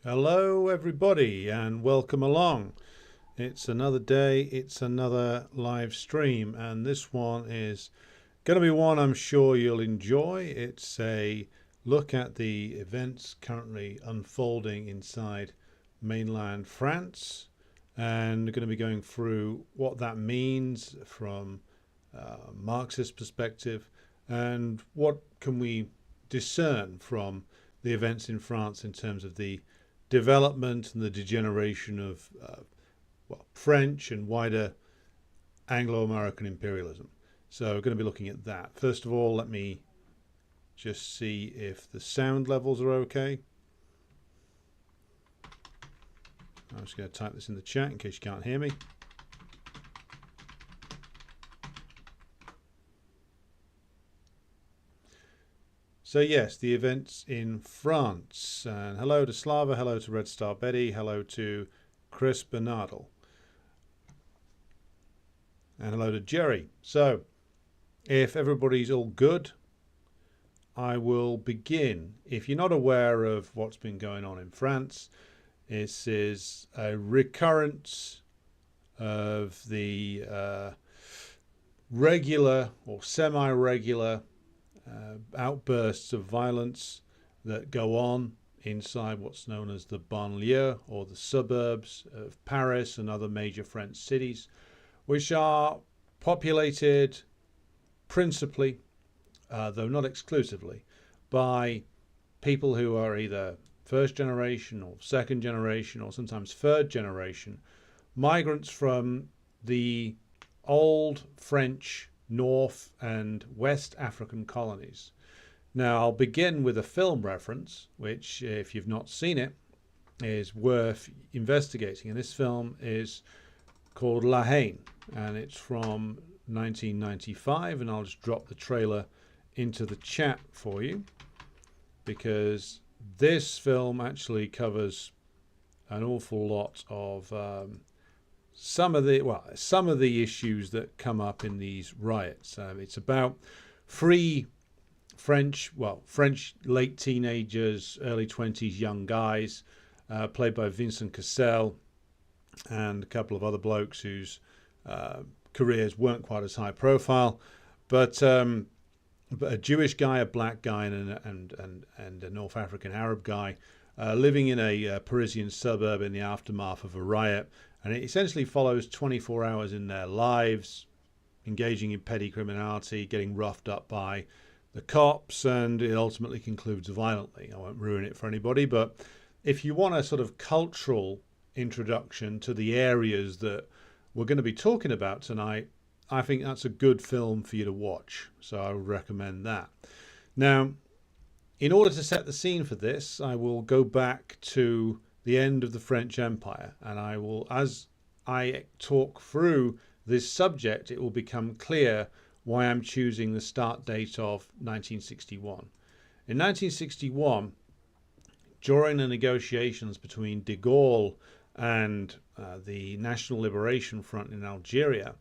Hello, everybody, and welcome along. It's another day, it's another live stream, and this one is going to be one I'm sure you'll enjoy. It's a look at the events currently unfolding inside mainland France, and we're going to be going through what that means from a Marxist perspective and what can we discern from the events in France in terms of the development and the degeneration of French and wider Anglo-American imperialism. So we're going to be looking at that. First of all, let me just see if the sound levels are okay. I'm just going to type this in the chat in case you can't hear me. So yes, the events in France. And hello to Slava, hello to Red Star Betty, hello to Chris Bernardel. And hello to Jerry. So if everybody's all good, I will begin. If you're not aware of what's been going on in France, this is a recurrence of the regular or semi-regular outbursts of violence that go on inside what's known as the banlieue or the suburbs of Paris and other major French cities, which are populated principally, though not exclusively, by people who are either first generation or second generation or sometimes third generation migrants from the old French North and West African colonies. Now, I'll begin with a film reference, which, if you've not seen it, is worth investigating. And this film is called La Haine, and it's from 1995. And I'll just drop the trailer into the chat for you, because this film actually covers an awful lot of some of the issues that come up in these riots. It's about three French late teenagers, early 20s young guys, played by Vincent Cassel and a couple of other blokes whose careers weren't quite as high profile, but a Jewish guy, a black guy, and a North African Arab guy living in a Parisian suburb in the aftermath of a riot. And it essentially follows 24 hours in their lives, engaging in petty criminality, getting roughed up by the cops, and it ultimately concludes violently. I won't ruin it for anybody, but if you want a sort of cultural introduction to the areas that we're going to be talking about tonight, I think that's a good film for you to watch. So I would recommend that. Now, in order to set the scene for this, I will go back to the end of the French Empire, and I will, as I talk through this subject, it will become clear why I'm choosing the start date of 1961. In 1961, during the negotiations between de Gaulle and the National Liberation Front in Algeria,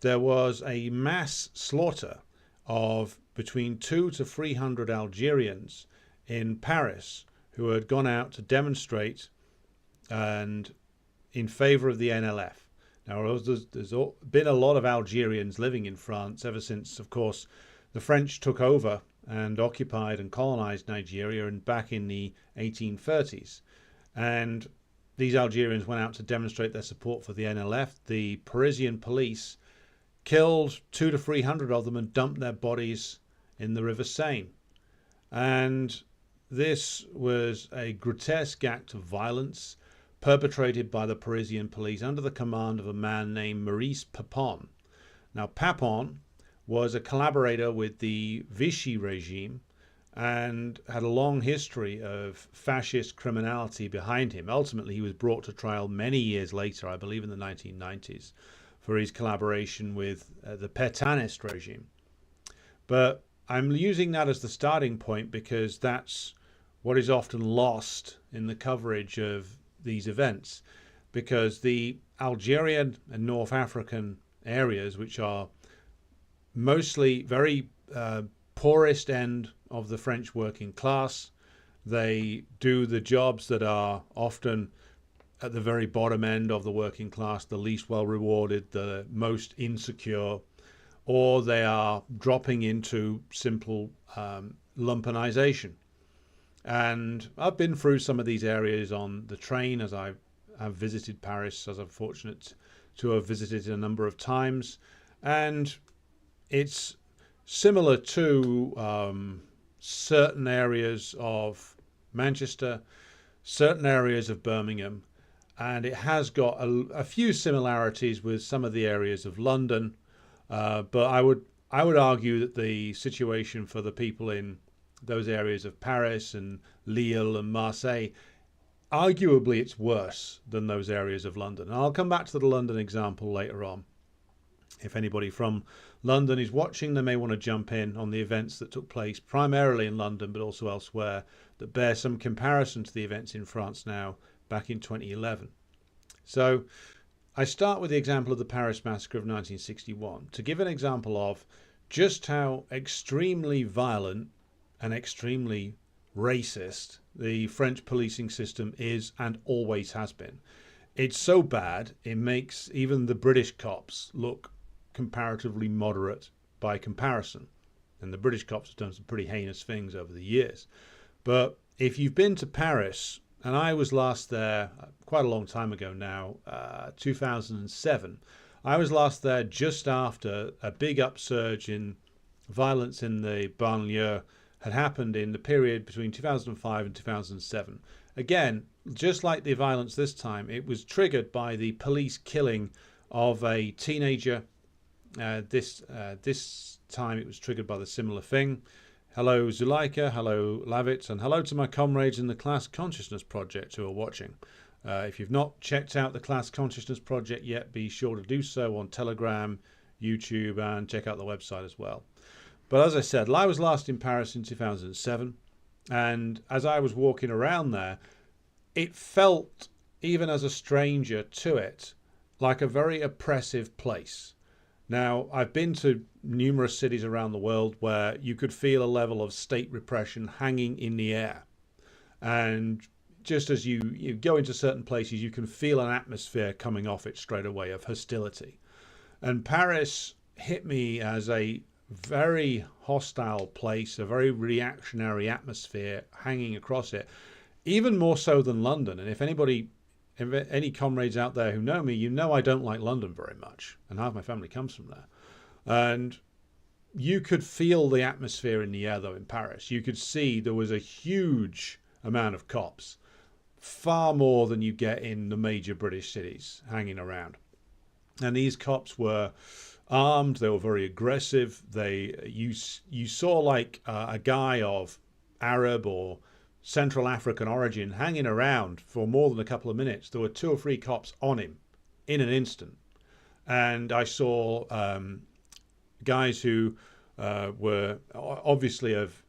there was a mass slaughter of between 200 to 300 Algerians in Paris who had gone out to demonstrate and in favor of the NLF. Now, there's been a lot of Algerians living in France ever since, of course, the French took over and occupied and colonized Nigeria and back in the 1830s. And these Algerians went out to demonstrate their support for the NLF. The Parisian police killed 200 to 300 of them and dumped their bodies in the River Seine. And this was a grotesque act of violence perpetrated by the Parisian police under the command of a man named Maurice Papon. Now, Papon was a collaborator with the Vichy regime and had a long history of fascist criminality behind him. Ultimately, he was brought to trial many years later, I believe in the 1990s, for his collaboration with the Pétainist regime. But I'm using that as the starting point because that's what is often lost in the coverage of these events, because the Algerian and North African areas, which are mostly very poorest end of the French working class, They do the jobs that are often at the very bottom end of the working class, the least well rewarded, the most insecure, or they are dropping into simple lumpenization. And I've been through some of these areas on the train as I have visited Paris, as I'm fortunate to have visited a number of times. And it's similar to certain areas of Manchester, certain areas of Birmingham, and it has got a few similarities with some of the areas of London. But I would argue that the situation for the people in those areas of Paris and Lille and Marseille, arguably it's worse than those areas of London. And I'll come back to the London example later on. If anybody from London is watching, they may want to jump in on the events that took place primarily in London, but also elsewhere, that bear some comparison to the events in France now back in 2011. So I start with the example of the Paris massacre of 1961 to give an example of just how extremely violent and extremely racist the French policing system is and always has been. It's so bad, it makes even the British cops look comparatively moderate by comparison. And the British cops have done some pretty heinous things over the years. But if you've been to Paris, and I was last there quite a long time ago now, 2007, I was last there just after a big upsurge in violence in the banlieue had happened in the period between 2005 and 2007. Again, just like the violence this time, it was triggered by the police killing of a teenager. This time it was triggered by the similar thing. Hello Zuleika, hello Lavitz, and hello to my comrades in the Class Consciousness Project who are watching. If you've not checked out the Class Consciousness Project yet, be sure to do so on Telegram, YouTube, and check out the website as well. But as I said, I was last in Paris in 2007, and as I was walking around there, it felt, even as a stranger to it, like a very oppressive place. Now, I've been to numerous cities around the world where you could feel a level of state repression hanging in the air. And just as you go into certain places, you can feel an atmosphere coming off it straight away of hostility. And Paris hit me as a very hostile place, a very reactionary atmosphere hanging across it, even more so than London. And if any comrades out there who know me, you know I don't like London very much, and half my family comes from there. And you could feel the atmosphere in the air, though, in Paris. You could see there was a huge amount of cops, far more than you get in the major British cities, hanging around. And these cops were armed, they were very aggressive. You saw like a guy of Arab or Central African origin hanging around for more than a couple of minutes. There were 2 or 3 cops on him in an instant. And I saw guys who were obviously of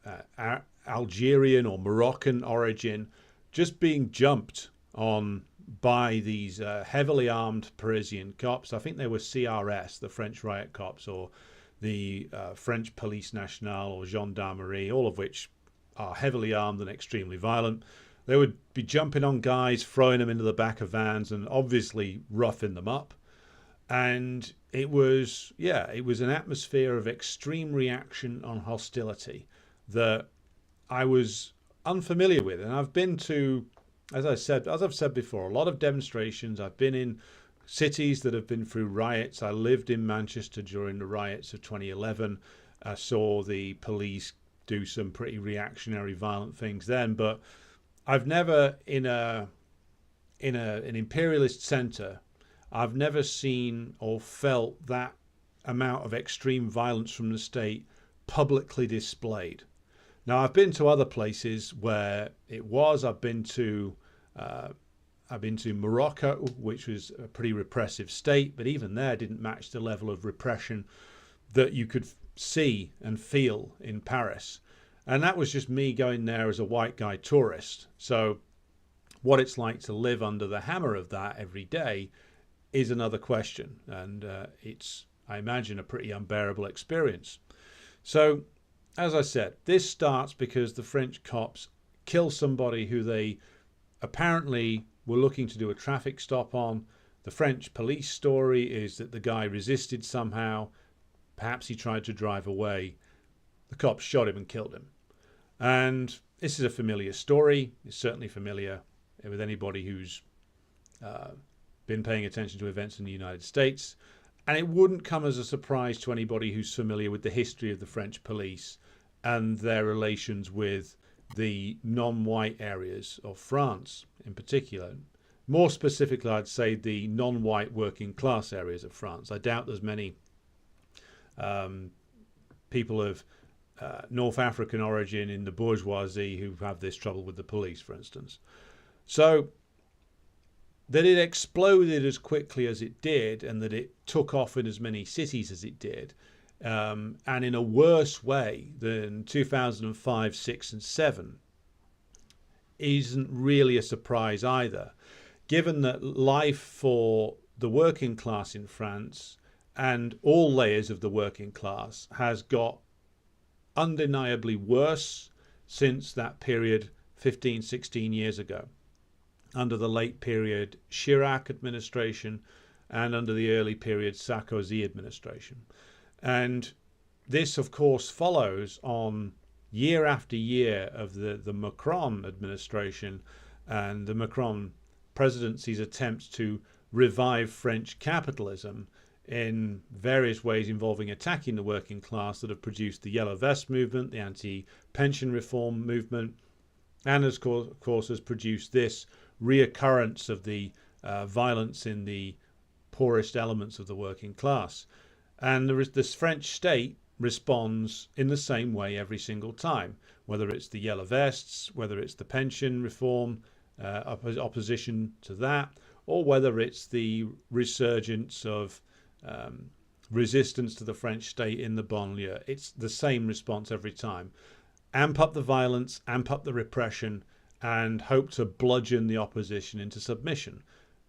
Algerian or Moroccan origin just being jumped on by these heavily armed Parisian cops. I think they were CRS, the French riot cops, or the French Police Nationale or Gendarmerie, all of which are heavily armed and extremely violent. They would be jumping on guys, throwing them into the back of vans and obviously roughing them up. And it was an atmosphere of extreme reaction and hostility that I was unfamiliar with. And I've been to, as I've said before, a lot of demonstrations. I've been in cities that have been through riots. I lived in Manchester during the riots of 2011. I saw the police do some pretty reactionary, violent things then. But I've never, in an imperialist centre, I've never seen or felt that amount of extreme violence from the state publicly displayed. Now, I've been to other places where it was. I've been to Morocco, which was a pretty repressive state, but even there didn't match the level of repression that you could see and feel in Paris. And that was just me going there as a white guy tourist. So what it's like to live under the hammer of that every day is another question. And it's, I imagine, a pretty unbearable experience. So, as I said, this starts because the French cops kill somebody who they apparently were looking to do a traffic stop on. The French police story is that the guy resisted somehow. Perhaps he tried to drive away. The cops shot him and killed him. And this is a familiar story. It's certainly familiar with anybody who's been paying attention to events in the United States. And it wouldn't come as a surprise to anybody who's familiar with the history of the French police and their relations with the non-white areas of France in particular. More specifically, I'd say the non-white working class areas of France. I doubt there's many people of North African origin in the bourgeoisie who have this trouble with the police, for instance. So that it exploded as quickly as it did and that it took off in as many cities as it did, and in a worse way than 2005, 6 and 7, isn't really a surprise either, given that life for the working class in France and all layers of the working class has got undeniably worse since that period 15, 16 years ago, under the late period Chirac administration and under the early period Sarkozy administration. And this, of course, follows on year after year of the Macron administration and the Macron presidency's attempts to revive French capitalism in various ways involving attacking the working class that have produced the Yellow Vest movement, the anti-pension reform movement, and of course has produced this reoccurrence of the violence in the poorest elements of the working class. And this French state responds in the same way every single time, whether it's the Yellow Vests, whether it's the pension reform, opposition to that, or whether it's the resurgence of resistance to the French state in the banlieue. It's the same response every time. Amp up the violence, amp up the repression, and hope to bludgeon the opposition into submission.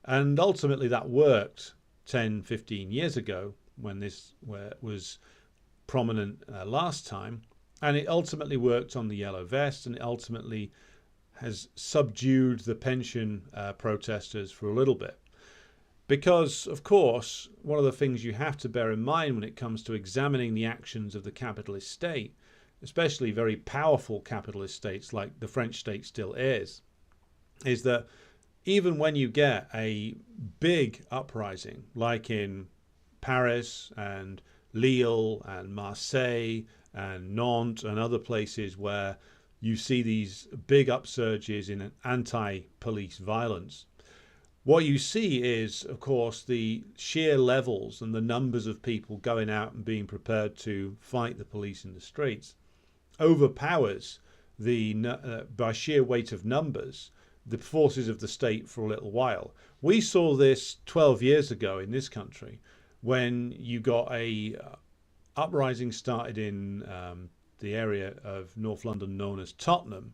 And ultimately that worked 10, 15 years ago when this was prominent last time. And it ultimately worked on the Yellow Vest, and it ultimately has subdued the pension protesters for a little bit. Because, of course, one of the things you have to bear in mind when it comes to examining the actions of the capitalist state, especially very powerful capitalist states like the French state still is that even when you get a big uprising, like in Paris and Lille and Marseille and Nantes and other places where you see these big upsurges in anti-police violence, what you see is, of course, the sheer levels and the numbers of people going out and being prepared to fight the police in the streets overpowers by sheer weight of numbers the forces of the state for a little while. We saw this 12 years ago in this country when you got a uprising started in the area of North London known as Tottenham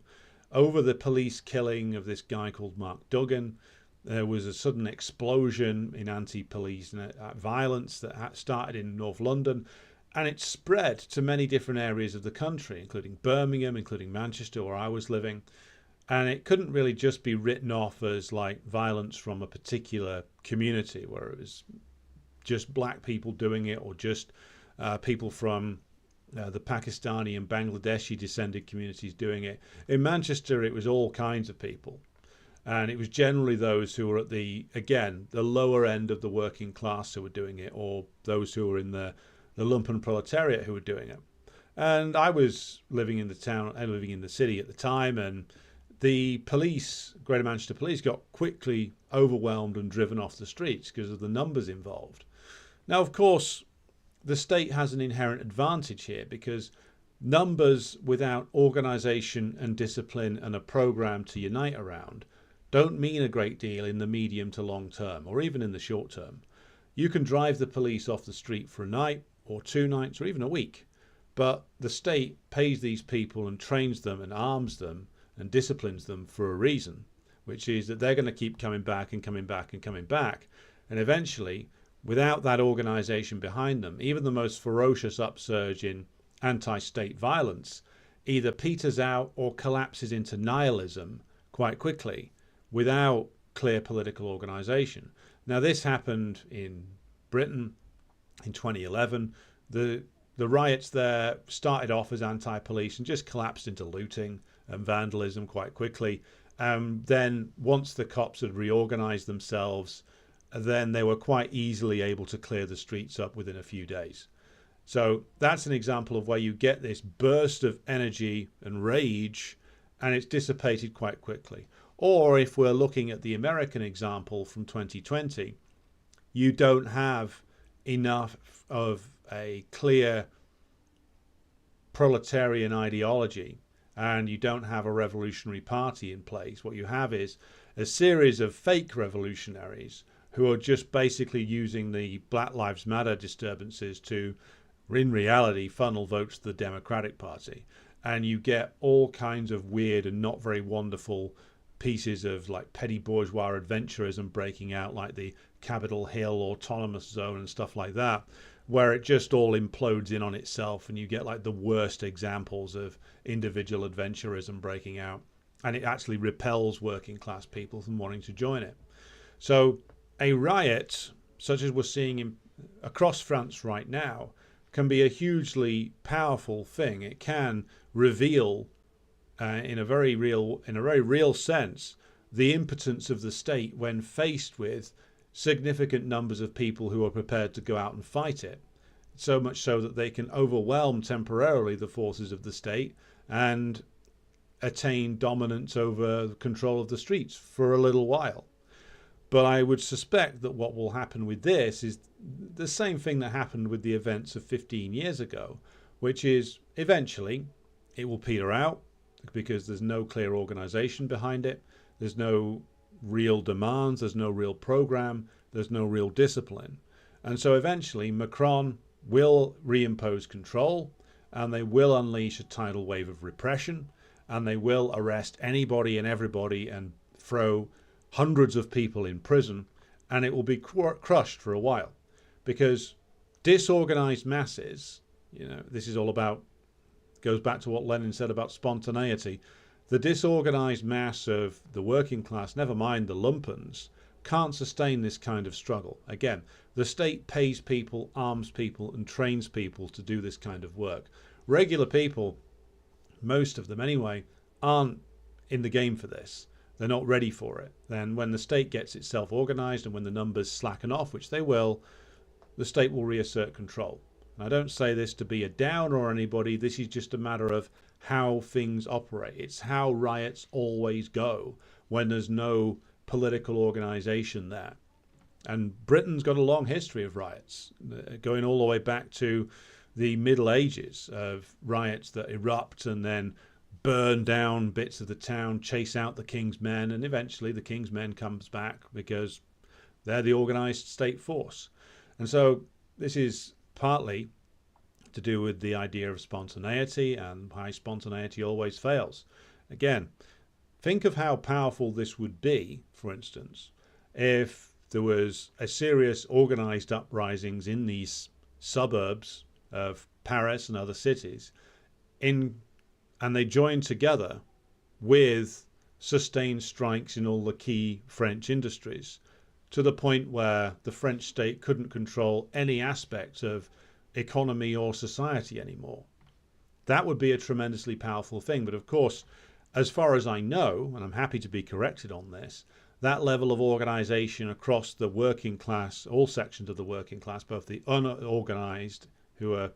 over the police killing of this guy called Mark Duggan. There was a sudden explosion in anti-police violence that started in North London, and it spread to many different areas of the country, including Birmingham, including Manchester, where I was living. And it couldn't really just be written off as like violence from a particular community where it was just black people doing it or just people from the Pakistani and Bangladeshi descended communities doing it. In Manchester, it was all kinds of people. And it was generally those who were at the lower end of the working class who were doing it, or those who were in the lumpen proletariat who were doing it. And I was living in the city at the time, and the police, Greater Manchester Police, got quickly overwhelmed and driven off the streets because of the numbers involved. Now, of course, the state has an inherent advantage here because numbers without organisation and discipline and a programme to unite around don't mean a great deal in the medium to long term, or even in the short term. You can drive the police off the street for a night or 2 nights or even a week, but the state pays these people and trains them and arms them and disciplines them for a reason, which is that they're going to keep coming back and coming back and coming back. And eventually, without that organisation behind them, even the most ferocious upsurge in anti-state violence either peters out or collapses into nihilism quite quickly without clear political organisation. Now, this happened in Britain in 2011. The riots there started off as anti-police and just collapsed into looting and vandalism quite quickly. Then once the cops had reorganised themselves, then they were quite easily able to clear the streets up within a few days. So that's an example of where you get this burst of energy and rage and it's dissipated quite quickly. Or if we're looking at the American example from 2020, you don't have enough of a clear proletarian ideology and you don't have a revolutionary party in place. What you have is a series of fake revolutionaries who are just basically using the Black Lives Matter disturbances to, in reality, funnel votes to the Democratic Party. And you get all kinds of weird and not very wonderful pieces of like petty bourgeois adventurism breaking out, like the Capitol Hill autonomous zone and stuff like that, where it just all implodes in on itself and you get like the worst examples of individual adventurism breaking out, and it actually repels working class people from wanting to join it. So a riot such as we're seeing across France right now can be a hugely powerful thing. It can reveal in a very real sense the impotence of the state when faced with significant numbers of people who are prepared to go out and fight it, so much so that they can overwhelm temporarily the forces of the state and attain dominance over control of the streets for a little while. But I would suspect that what will happen with this is the same thing that happened with the events of 15 years ago, which is eventually it will peter out because there's no clear organization behind it. There's no real demands. There's no real program. There's no real discipline. And so eventually Macron will reimpose control and they will unleash a tidal wave of repression and they will arrest anybody and everybody and throw hundreds of people in prison, and it will be crushed for a while because disorganized masses, this is all about, goes back to what Lenin said about spontaneity. The disorganized mass of the working class, never mind the lumpens, can't sustain this kind of struggle. Again, the state pays people, arms people, and trains people to do this kind of work. Regular people, most of them anyway, aren't in the game for this. They're not ready for it. Then when the state gets itself organized and when the numbers slacken off, which they will, the state will reassert control. And I don't say this to be a downer on anybody. This is just a matter of how things operate. It's how riots always go when there's no political organization there. And Britain's got a long history of riots, going all the way back to the Middle Ages, of riots that erupt and then burn down bits of the town, chase out the King's men, and eventually the King's men comes back because they're the organised state force. And so this is partly to do with the idea of spontaneity and why spontaneity always fails. Again, think of how powerful this would be, for instance, if there was a serious organised uprisings in these suburbs of Paris and other cities and they joined together with sustained strikes in all the key French industries to the point where the French state couldn't control any aspect of economy or society anymore. That would be a tremendously powerful thing. But of course, as far as I know, and I'm happy to be corrected on this, that level of organisation across the working class, all sections of the working class, both the unorganised, who are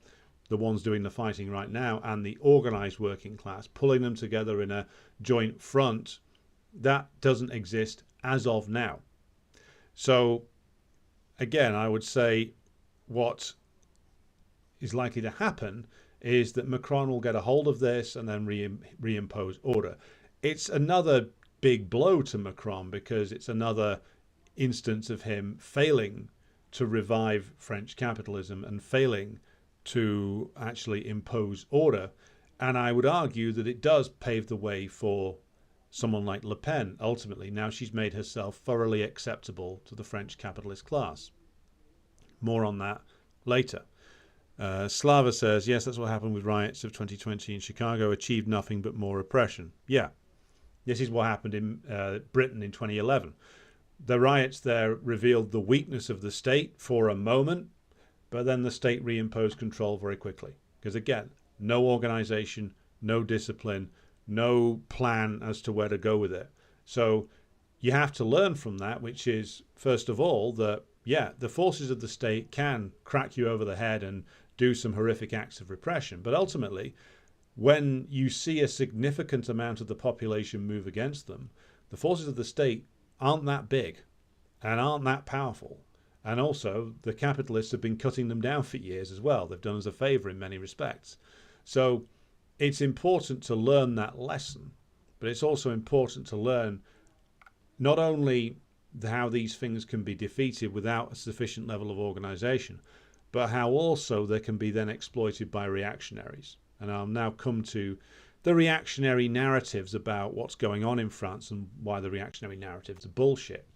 the ones doing the fighting right now, and the organised working class, pulling them together in a joint front, that doesn't exist as of now. So again, I would say what is likely to happen is that Macron will get a hold of this and then reimpose order. It's another big blow to Macron because it's another instance of him failing to revive French capitalism and failing to actually impose order. And I would argue that it does pave the way for someone like Le Pen ultimately. Now she's made herself thoroughly acceptable to the French capitalist class. More on that later. Slava says, yes, that's what happened with riots of 2020 in Chicago, achieved nothing but more repression. Yeah, this is what happened in Britain in 2011. The riots there revealed the weakness of the state for a moment, but then the state reimposed control very quickly. Because again, no organization, no discipline, no plan as to where to go with it. So you have to learn from that, which is, first of all, that, yeah, the forces of the state can crack you over the head and do some horrific acts of repression. But ultimately, when you see a significant amount of the population move against them, the forces of the state aren't that big and aren't that powerful. And also, the capitalists have been cutting them down for years as well. They've done us a favor in many respects. So it's important to learn that lesson, but it's also important to learn not only how these things can be defeated without a sufficient level of organization, but how also they can be then exploited by reactionaries. And I'll now come to the reactionary narratives about what's going on in France and why the reactionary narratives are bullshit.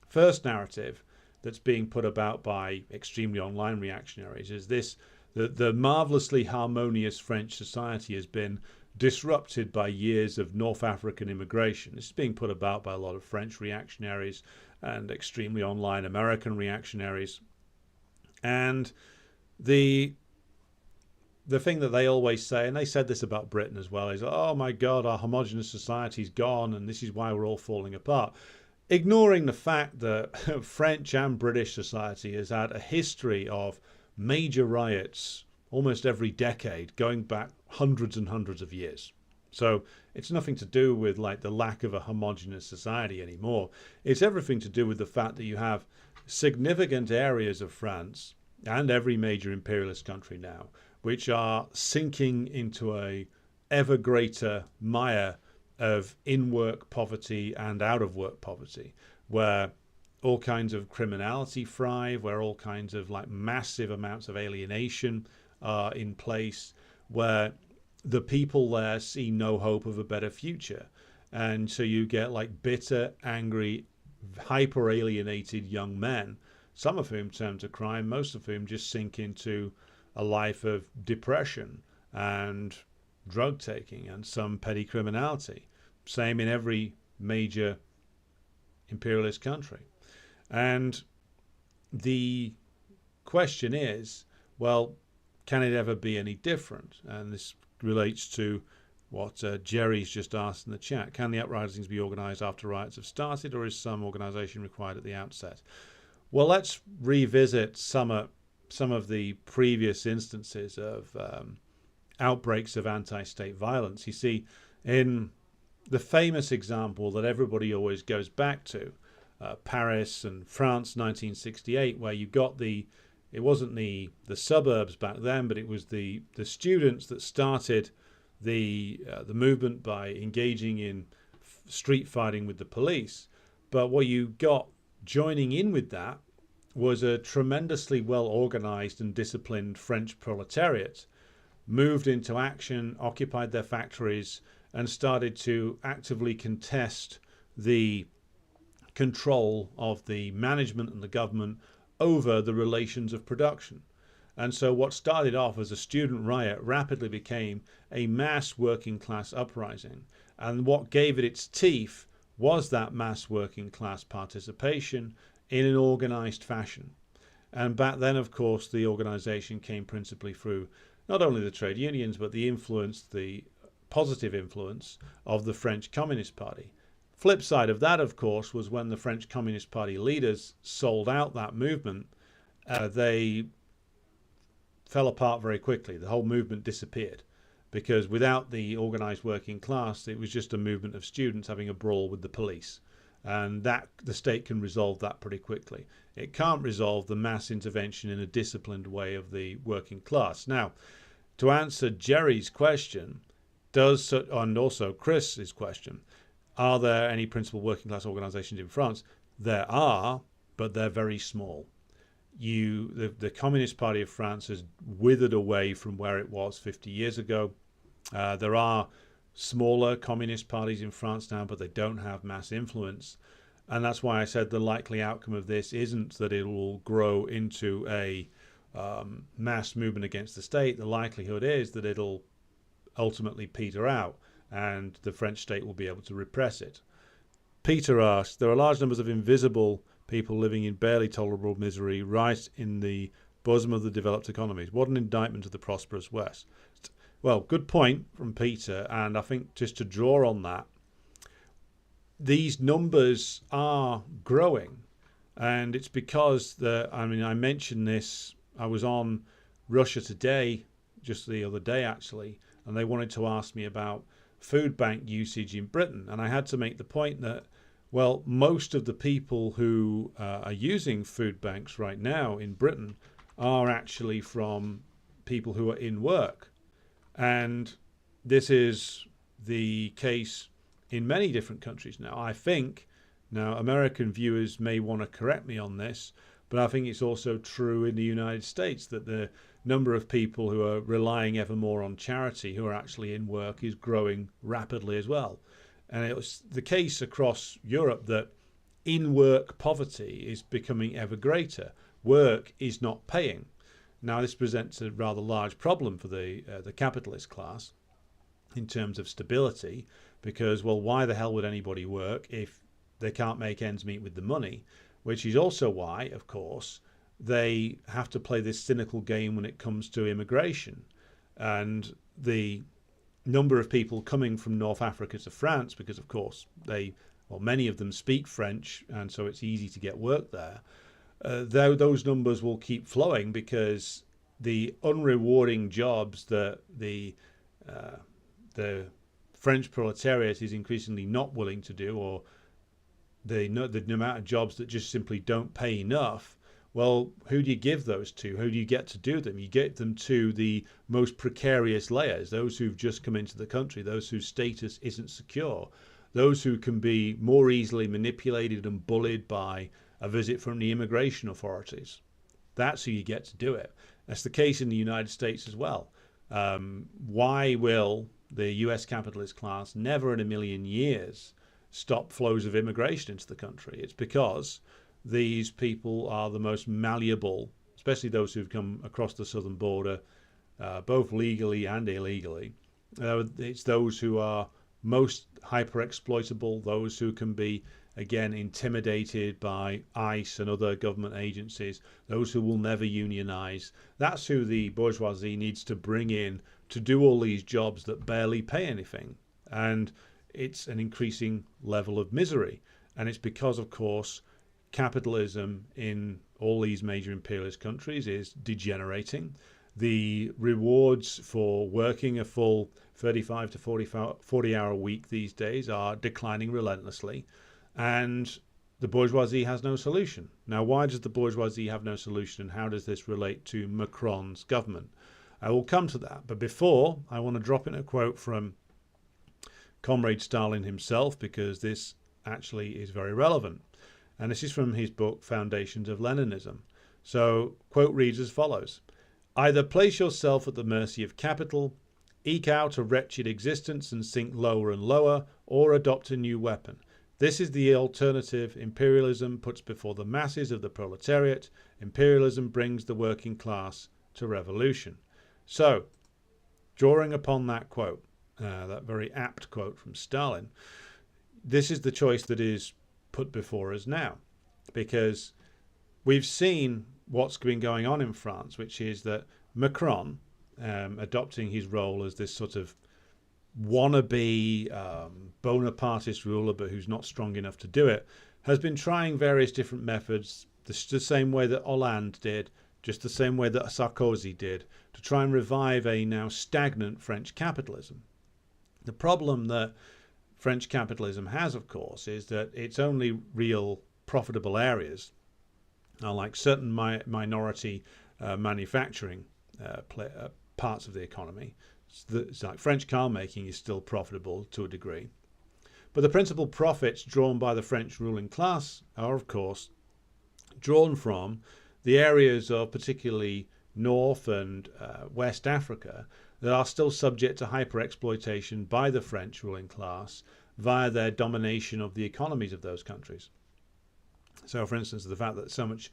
First narrative that's being put about by extremely online reactionaries is this: the marvelously harmonious French society has been disrupted by years of North African immigration. This is being put about by a lot of French reactionaries and extremely online American reactionaries. And the thing that they always say, and they said this about Britain as well, is, oh my God, our homogenous society's gone and this is why we're all falling apart. Ignoring the fact that French and British society has had a history of major riots almost every decade, going back hundreds and hundreds of years. So it's nothing to do with like the lack of a homogenous society anymore. It's everything to do with the fact that you have significant areas of France and every major imperialist country now, which are sinking into a ever greater mire of in-work poverty and out-of-work poverty, where all kinds of criminality thrive, where all kinds of like massive amounts of alienation are in place, where the people there see no hope of a better future. And so you get like bitter, angry, hyper-alienated young men, some of whom turn to crime, most of whom just sink into a life of depression and drug taking and some petty criminality. Same in every major imperialist country. And the question is, well, can it ever be any different? And this relates to what Jerry's just asked in the chat. Can the uprisings be organised after riots have started, or is some organisation required at the outset? Well, let's revisit some of the previous instances of outbreaks of anti-state violence. You see, in the famous example that everybody always goes back to, Paris and France 1968, where you got it wasn't the suburbs back then, but it was the students that started the movement by engaging in street fighting with the police. But what you got joining in with that was a tremendously well organized and disciplined French proletariat, moved into action, occupied their factories, and started to actively contest the control of the management and the government over the relations of production. And so what started off as a student riot rapidly became a mass working class uprising. And what gave it its teeth was that mass working class participation in an organized fashion. And back then, of course, the organization came principally through not only the trade unions, but the positive influence of the French Communist Party. Flip side of that, of course, was when the French Communist Party leaders sold out that movement, they fell apart very quickly. The whole movement disappeared, because without the organized working class, it was just a movement of students having a brawl with the police. And that the state can resolve that pretty quickly. It can't resolve the mass intervention in a disciplined way of the working class. Now, to answer Jerry's question, and also Chris's question, are there any principal working class organizations in France? There are, but they're very small. The Communist Party of France has withered away from where it was 50 years ago. There are smaller communist parties in France now, but they don't have mass influence. And that's why I said the likely outcome of this isn't that it will grow into a mass movement against the state, the likelihood is that it'll ultimately peter out and the French state will be able to repress it. Peter asks, there are large numbers of invisible people living in barely tolerable misery right in the bosom of the developed economies. What an indictment of the prosperous West. Well, good point from Peter, and I think just to draw on that, these numbers are growing, and it's because I mentioned this, I was on Russia Today just the other day actually, and they wanted to ask me about food bank usage in Britain, and I had to make the point that, well, most of the people who are using food banks right now in Britain are actually from people who are in work. And this is the case in many different countries now. I think, now American viewers may want to correct me on this, but I think it's also true in the United States that the number of people who are relying ever more on charity who are actually in work is growing rapidly as well. And it was the case across Europe that in-work poverty is becoming ever greater. Work is not paying. Now, this presents a rather large problem for the capitalist class in terms of stability, because, well, why the hell would anybody work if they can't make ends meet with the money? Which is also why, of course, they have to play this cynical game when it comes to immigration. And the number of people coming from North Africa to France, because, of course, many of them speak French, and so it's easy to get work there. Though those numbers will keep flowing because the unrewarding jobs that the French proletariat is increasingly not willing to do, or the amount of jobs that just simply don't pay enough, well, who do you give those to? Who do you get to do them? You get them to the most precarious layers, those who've just come into the country, those whose status isn't secure, those who can be more easily manipulated and bullied by a visit from the immigration authorities. That's who you get to do it. That's the case in the United States as well. Why will the US capitalist class never in a million years stop flows of immigration into the country? It's because these people are the most malleable, especially those who've come across the southern border, both legally and illegally. It's those who are most hyper-exploitable, those who can be, again, intimidated by ICE and other government agencies, those who will never unionize. That's who the bourgeoisie needs to bring in to do all these jobs that barely pay anything. And it's an increasing level of misery. And it's because, of course, capitalism in all these major imperialist countries is degenerating. The rewards for working a full 35 to 40-hour week these days are declining relentlessly, and the bourgeoisie has no solution. Now, why does the bourgeoisie have no solution, and how does this relate to Macron's government? I will come to that, but before, I want to drop in a quote from Comrade Stalin himself, because this actually is very relevant. And this is from his book, Foundations of Leninism. So, quote reads as follows: either place yourself at the mercy of capital, eke out a wretched existence and sink lower and lower, or adopt a new weapon. This is the alternative imperialism puts before the masses of the proletariat. Imperialism brings the working class to revolution. So, drawing upon that quote, that very apt quote from Stalin, this is the choice that is put before us now, because we've seen what's been going on in France, which is that Macron, adopting his role as this sort of wannabe Bonapartist ruler, but who's not strong enough to do it, has been trying various different methods, the same way that Hollande did, just the same way that Sarkozy did, to try and revive a now stagnant French capitalism. The problem that French capitalism has, of course, is that its only real profitable areas are like certain minority manufacturing parts of the economy. It's like French car making is still profitable to a degree. But the principal profits drawn by the French ruling class are, of course, drawn from the areas of particularly North and West Africa that are still subject to hyper-exploitation by the French ruling class via their domination of the economies of those countries. So, for instance, the fact that so much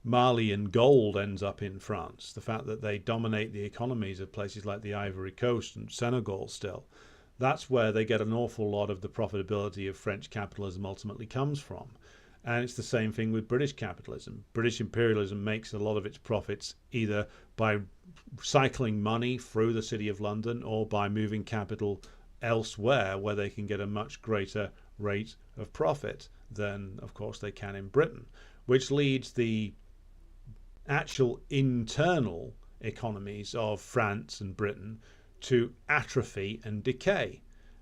Malian gold ends up in France, the fact that they dominate the economies of places like the Ivory Coast and Senegal still, that's where they get an awful lot of the profitability of French capitalism ultimately comes from. And it's the same thing with British capitalism. British imperialism makes a lot of its profits either by cycling money through the City of London or by moving capital elsewhere where they can get a much greater rate of profit than, of course, they can in Britain, which leads the actual internal economies of France and Britain to atrophy and decay.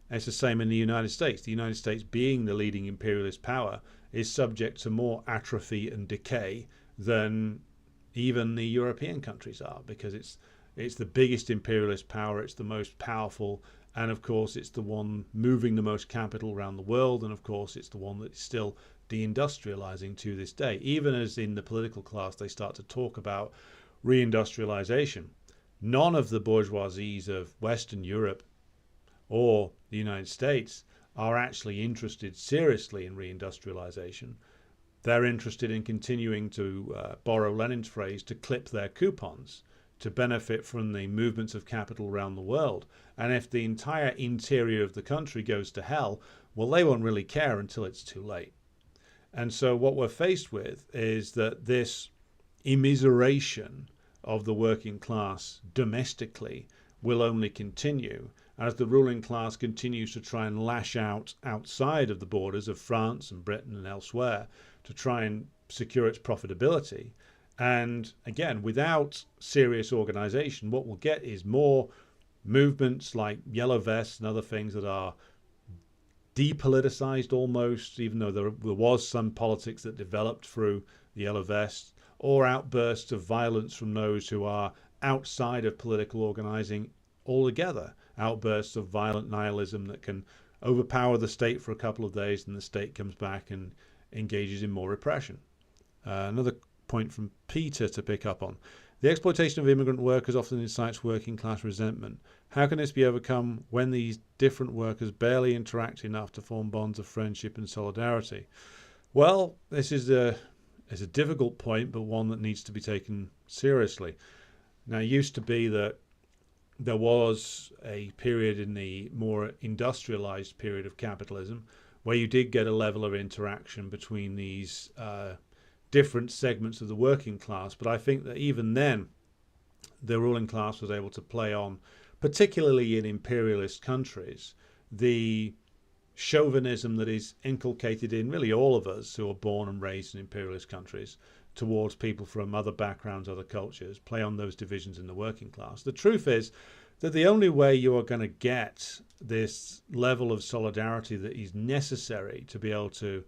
And it's the same in the United States. The United States, being the leading imperialist power, is subject to more atrophy and decay than even the European countries are, because it's the biggest imperialist power, it's the most powerful, and of course it's the one moving the most capital around the world, and of course it's the one that's still deindustrializing to this day, even as in the political class they start to talk about reindustrialization. None of the bourgeoisies of Western Europe or the United States are actually interested seriously in reindustrialization. They're interested in continuing to borrow Lenin's phrase, to clip their coupons, to benefit from the movements of capital around the world. And if the entire interior of the country goes to hell, well, they won't really care until it's too late. And so what we're faced with is that this immiseration of the working class domestically will only continue as the ruling class continues to try and lash out outside of the borders of France and Britain and elsewhere to try and secure its profitability. And again, without serious organization, what we'll get is more movements like Yellow Vests and other things that are depoliticized almost, even though there was some politics that developed through the Yellow Vests, or outbursts of violence from those who are outside of political organizing altogether, outbursts of violent nihilism that can overpower the state for a couple of days and the state comes back and engages in more repression. Another point from Peter to pick up on. The exploitation of immigrant workers often incites working class resentment. How can this be overcome when these different workers barely interact enough to form bonds of friendship and solidarity? Well, this is a difficult point, but one that needs to be taken seriously. Now, it used to be that there was a period in the more industrialized period of capitalism where you did get a level of interaction between these different segments of the working class. But I think that even then, the ruling class was able to play on, particularly in imperialist countries, the chauvinism that is inculcated in really all of us who are born and raised in imperialist countries towards people from other backgrounds, other cultures, play on those divisions in the working class. The truth is that the only way you are going to get this level of solidarity that is necessary to be able to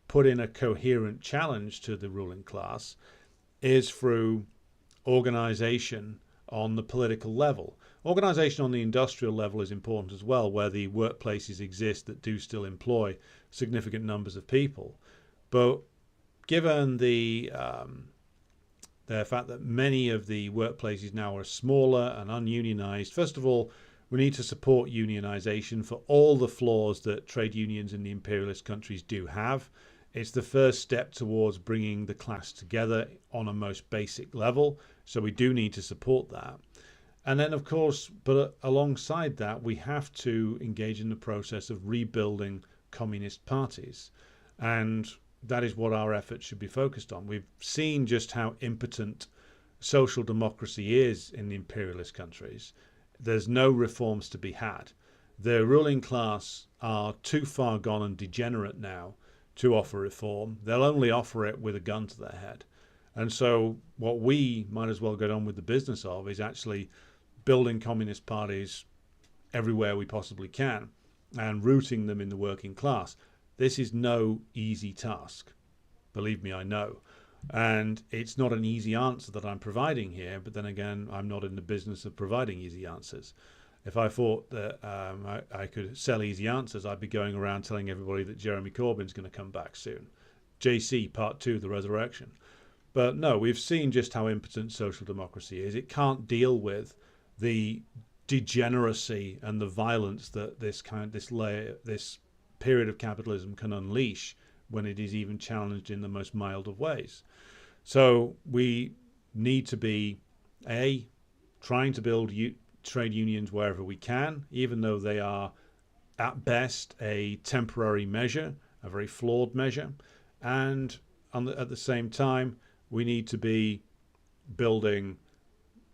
put in a coherent challenge to the ruling class is through organization on the political level. Organization on the industrial level is important as well, where the workplaces exist that do still employ significant numbers of people. But given the fact that many of the workplaces now are smaller and ununionized, first of all, we need to support unionization for all the flaws that trade unions in the imperialist countries do have. It's the first step towards bringing the class together on a most basic level. So we do need to support that. And then, of course, but alongside that, we have to engage in the process of rebuilding communist parties. And that is what our efforts should be focused on. We've seen just how impotent social democracy is in the imperialist countries. There's no reforms to be had. The ruling class are too far gone and degenerate now to offer reform. They'll only offer it with a gun to their head. And so what we might as well get on with the business of is actually building communist parties everywhere we possibly can and rooting them in the working class. This is no easy task. Believe me, I know. And it's not an easy answer that I'm providing here, but then again, I'm not in the business of providing easy answers. If I thought that I could sell easy answers, I'd be going around telling everybody that Jeremy Corbyn's going to come back soon. JC Part 2, The Resurrection. But no, we've seen just how impotent social democracy is. It can't deal with the degeneracy and the violence that this period of capitalism can unleash when it is even challenged in the most mild of ways. So we need to be trying to build trade unions wherever we can, even though they are at best a temporary measure, a very flawed measure. And at the same time, we need to be building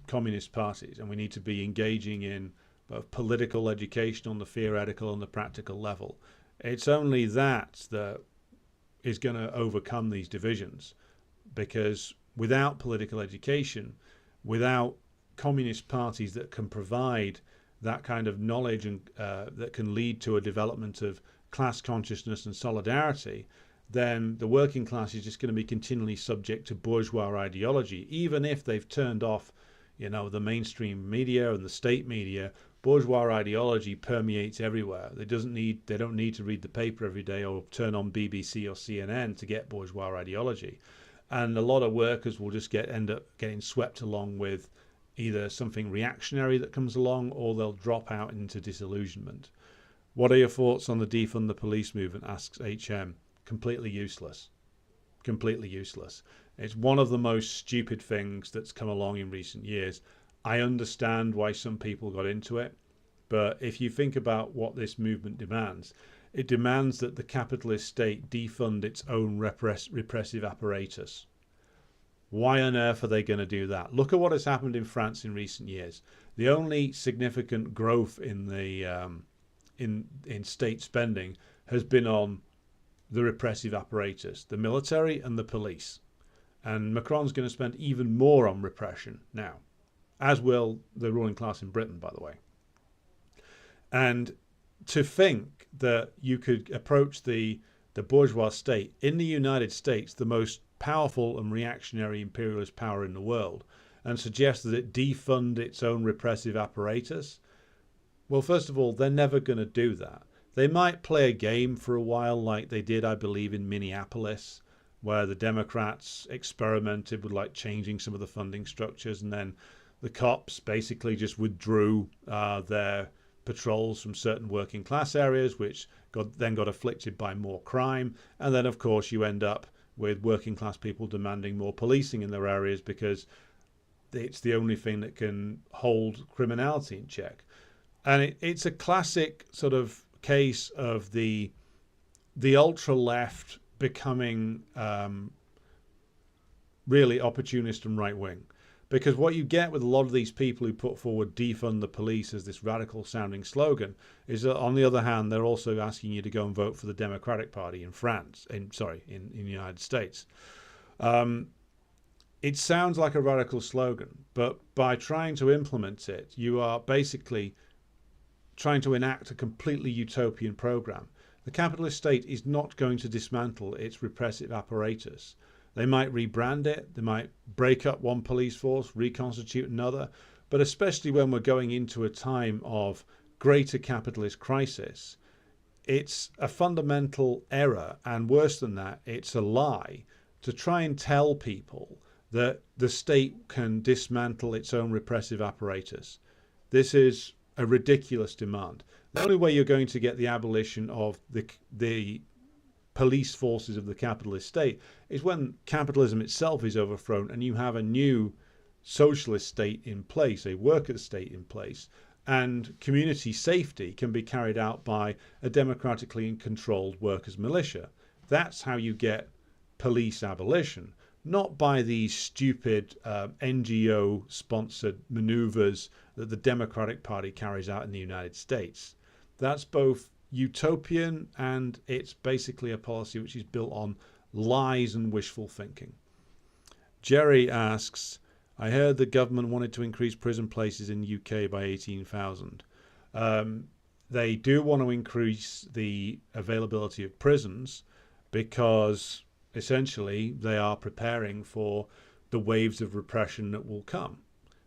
communist parties, and we need to be engaging in both political education on the theoretical and the practical level. It's only that is going to overcome these divisions, because without political education, without communist parties that can provide that kind of knowledge and that can lead to a development of class consciousness and solidarity, then the working class is just going to be continually subject to bourgeois ideology. Even if they've turned off, the mainstream media and the state media, bourgeois ideology permeates everywhere. They don't need to read the paper every day or turn on BBC or CNN to get bourgeois ideology. And a lot of workers will just end up getting swept along with either something reactionary that comes along, or they'll drop out into disillusionment. What are your thoughts on the defund the police movement, asks HM. Completely useless. Completely useless. It's one of the most stupid things that's come along in recent years. I understand why some people got into it, but if you think about what this movement demands, it demands that the capitalist state defund its own repressive apparatus. Why on earth are they going to do that? Look at what has happened in France in recent years. The only significant growth in the in state spending has been on the repressive apparatus, the military and the police. And Macron's going to spend even more on repression now, as will the ruling class in Britain, by the way. And to think that you could approach the bourgeois state in the United States, the most powerful and reactionary imperialist power in the world, and suggest that it defund its own repressive apparatus, well, first of all, they're never going to do that. They might play a game for a while, like they did, I believe, in Minneapolis, where the Democrats experimented with changing some of the funding structures, and then the cops basically just withdrew their patrols from certain working class areas, which then got afflicted by more crime. And then, of course, you end up with working class people demanding more policing in their areas because it's the only thing that can hold criminality in check. And it's a classic sort of case of the ultra left becoming really opportunist and right wing. Because what you get with a lot of these people who put forward defund the police as this radical sounding slogan is that, on the other hand, they're also asking you to go and vote for the Democratic Party in the United States. It sounds like a radical slogan, but by trying to implement it, you are basically trying to enact a completely utopian program. The capitalist state is not going to dismantle its repressive apparatus. They might rebrand it, they might break up one police force, reconstitute another, but especially when we're going into a time of greater capitalist crisis, it's a fundamental error, and worse than that, it's a lie, to try and tell people that the state can dismantle its own repressive apparatus. This is a ridiculous demand. The only way you're going to get the abolition of the police forces of the capitalist state is when capitalism itself is overthrown and you have a new socialist state in place, a worker state in place, and community safety can be carried out by a democratically controlled workers' militia. That's how you get police abolition, not by these stupid NGO-sponsored maneuvers that the Democratic Party carries out in the United States. That's both utopian, and it's basically a policy which is built on lies and wishful thinking. Jerry asks, I heard the government wanted to increase prison places in the UK by 18,000. They do want to increase the availability of prisons because essentially they are preparing for the waves of repression that will come,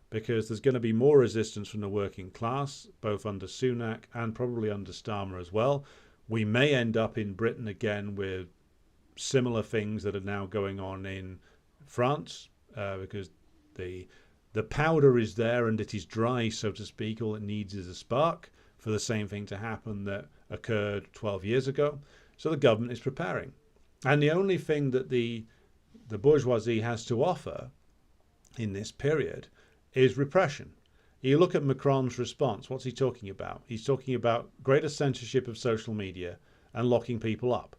because there's going to be more resistance from the working class, both under Sunak and probably under Starmer as well. We may end up in Britain again with similar things that are now going on in France, because the powder is there and it is dry, so to speak. All it needs is a spark for the same thing to happen that occurred 12 years ago. So the government is preparing. And the only thing that the the bourgeoisie has to offer in this period is repression. You look at Macron's response. What's he talking about? He's talking about greater censorship of social media and locking people up.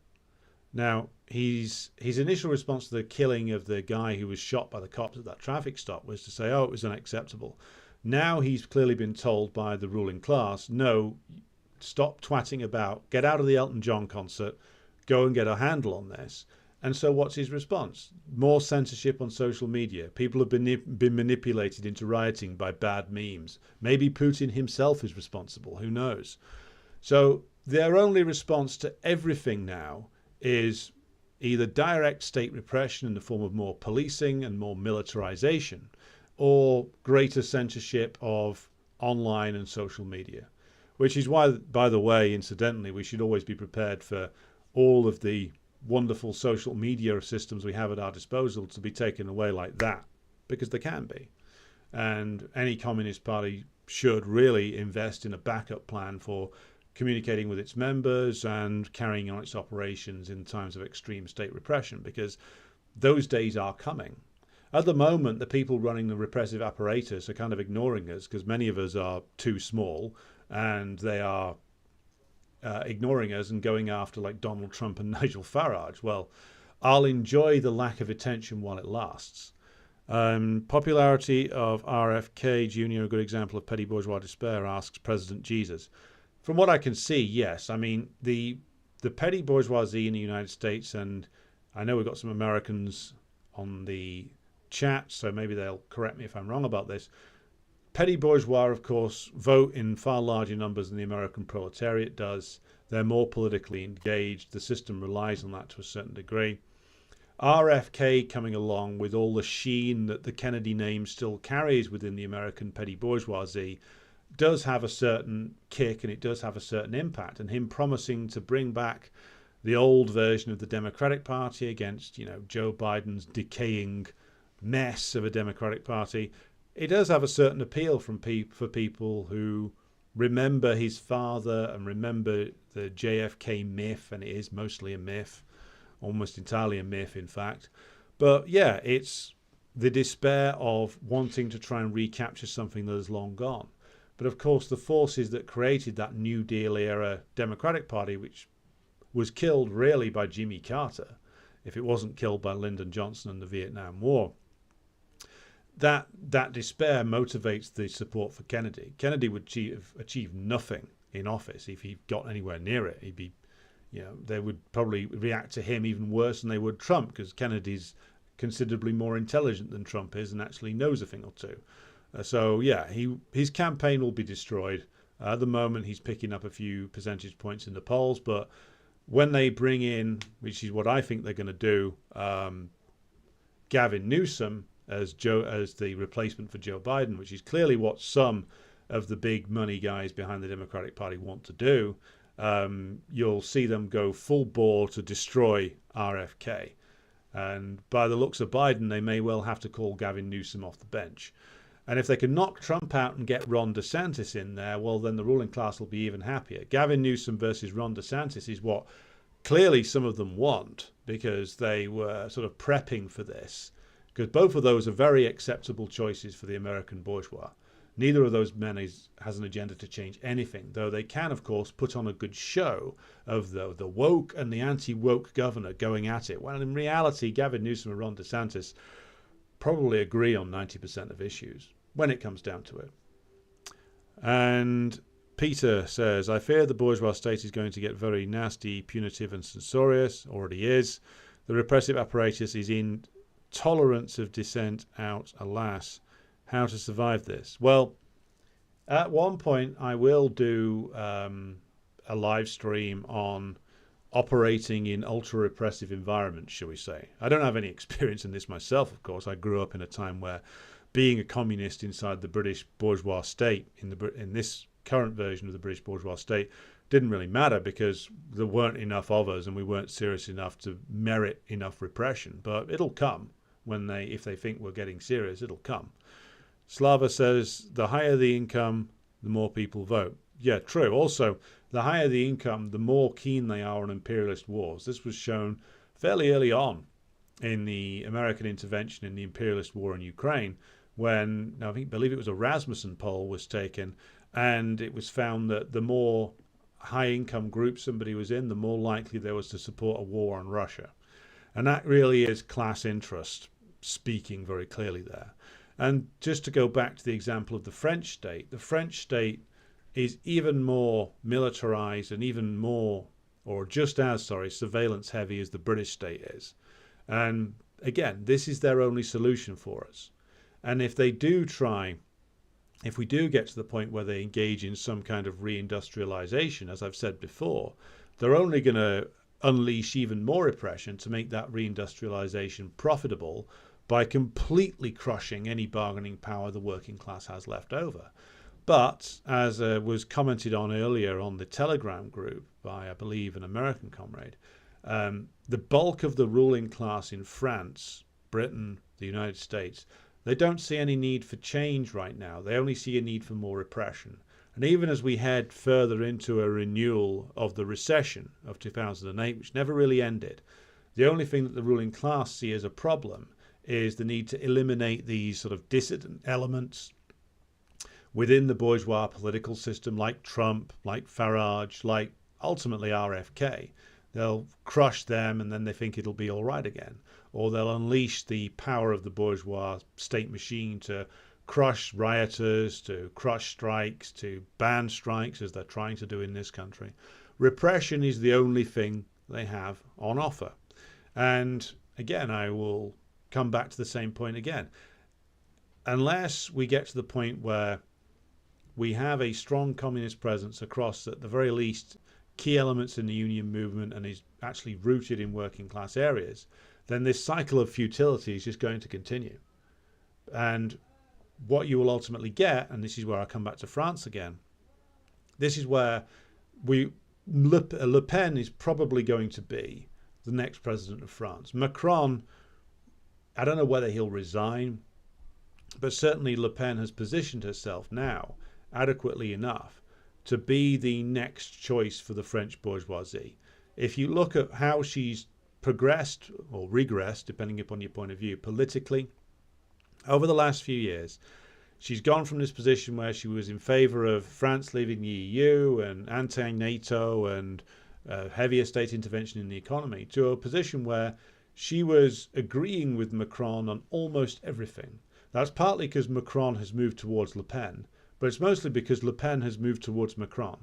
Now, his initial response to the killing of the guy who was shot by the cops at that traffic stop was to say, oh, it was unacceptable. Now he's clearly been told by the ruling class, no, stop twatting about, get out of the Elton John concert, go and get a handle on this. And so what's his response? More censorship on social media. People have been manipulated into rioting by bad memes. Maybe Putin himself is responsible. Who knows? So their only response to everything now is either direct state repression in the form of more policing and more militarization, or greater censorship of online and social media. Which is why, by the way, incidentally, we should always be prepared for all of the wonderful social media systems we have at our disposal to be taken away like that, because they can be. And any communist party should really invest in a backup plan for communicating with its members and carrying on its operations in times of extreme state repression, because those days are coming. At the moment, the people running the repressive apparatus are kind of ignoring us because many of us are too small, and they are ignoring us and going after like Donald Trump and Nigel Farage. Well, I'll enjoy the lack of attention while it lasts. Popularity of RFK Jr., a good example of petty bourgeois despair, asks President Jesus. From what I can see, yes. I mean, the petty bourgeoisie in the United States, and I know we've got some Americans on the chat, so maybe they'll correct me if I'm wrong about this. Petty bourgeois, of course, vote in far larger numbers than the American proletariat does. They're more politically engaged. The system relies on that to a certain degree. RFK coming along with all the sheen that the Kennedy name still carries within the American petty bourgeoisie does have a certain kick, and it does have a certain impact. And him promising to bring back the old version of the Democratic Party against, Joe Biden's decaying mess of a Democratic Party, it does have a certain appeal for people who remember his father and remember the JFK myth, and it is mostly a myth, almost entirely a myth, in fact. But yeah, it's the despair of wanting to try and recapture something that is long gone. But of course, the forces that created that New Deal era Democratic Party, which was killed really by Jimmy Carter, if it wasn't killed by Lyndon Johnson and the Vietnam War, that despair motivates the support for Kennedy. Kennedy would achieve nothing in office if he got anywhere near it. He'd be, they would probably react to him even worse than they would Trump, because Kennedy's considerably more intelligent than Trump is and actually knows a thing or two. So yeah, his campaign will be destroyed. At the moment, he's picking up a few percentage points in the polls, but when they bring in, which is what I think they're going to do, Gavin Newsom as the replacement for Joe Biden, which is clearly what some of the big money guys behind the Democratic Party want to do, you'll see them go full bore to destroy RFK. And by the looks of Biden, they may well have to call Gavin Newsom off the bench. And if they can knock Trump out and get Ron DeSantis in there, well, then the ruling class will be even happier. Gavin Newsom versus Ron DeSantis is what clearly some of them want, because they were sort of prepping for this. Because both of those are very acceptable choices for the American bourgeois. Neither of those men has an agenda to change anything, though they can, of course, put on a good show of the woke and the anti-woke governor going at it. Well, in reality, Gavin Newsom and Ron DeSantis probably agree on 90% of issues when it comes down to it. And Peter says, I fear the bourgeois state is going to get very nasty, punitive and censorious, already is. The repressive apparatus is in tolerance of dissent out, alas. How to survive this? Well, at one point I will do a live stream on operating in ultra-repressive environments, shall we say. I don't have any experience in this myself, of course. I grew up in a time where being a communist inside the British bourgeois state, in this current version of the British bourgeois state, didn't really matter because there weren't enough of us and we weren't serious enough to merit enough repression. But it'll come. If they think we're getting serious, it'll come. Slava says, the higher the income, the more people vote. Yeah, true. Also, the higher the income, the more keen they are on imperialist wars. This was shown fairly early on in the American intervention in the imperialist war in Ukraine, when I believe it was a Rasmussen poll was taken, and it was found that the more high income group somebody was in, the more likely there was to support a war on Russia. And that really is class interest speaking very clearly there. And just to go back to the example of the French state is even more militarized and even more, or just as, surveillance heavy as the British state is. And again, this is their only solution for us. And if we do get to the point where they engage in some kind of reindustrialization, as I've said before, they're only going to unleash even more repression to make that reindustrialization profitable by completely crushing any bargaining power the working class has left over. But as was commented on earlier on the Telegram group by, I believe, an American comrade, the bulk of the ruling class in France, Britain, the United States, they don't see any need for change right now. They only see a need for more repression. And even as we head further into a renewal of the recession of 2008, which never really ended, the only thing that the ruling class see as a problem is the need to eliminate these sort of dissident elements within the bourgeois political system, like Trump, like Farage, like ultimately RFK. They'll crush them and then they think it'll be all right again. Or they'll unleash the power of the bourgeois state machine to crush rioters, to crush strikes, to ban strikes, as they're trying to do in this country. Repression is the only thing they have on offer. And again, I will come back to the same point again. Unless we get to the point where we have a strong communist presence across, at the very least, key elements in the union movement and is actually rooted in working class areas, then this cycle of futility is just going to continue. And what you will ultimately get, and this is where I come back to France again, this is where Le Pen is probably going to be the next president of France. Macron, I don't know whether he'll resign, but certainly Le Pen has positioned herself now adequately enough to be the next choice for the French bourgeoisie. If you look at how she's progressed or regressed, depending upon your point of view, politically, over the last few years, she's gone from this position where she was in favor of France leaving the EU and anti-NATO and heavier state intervention in the economy to a position where she was agreeing with Macron on almost everything. That's partly because Macron has moved towards Le Pen, but it's mostly because Le Pen has moved towards Macron,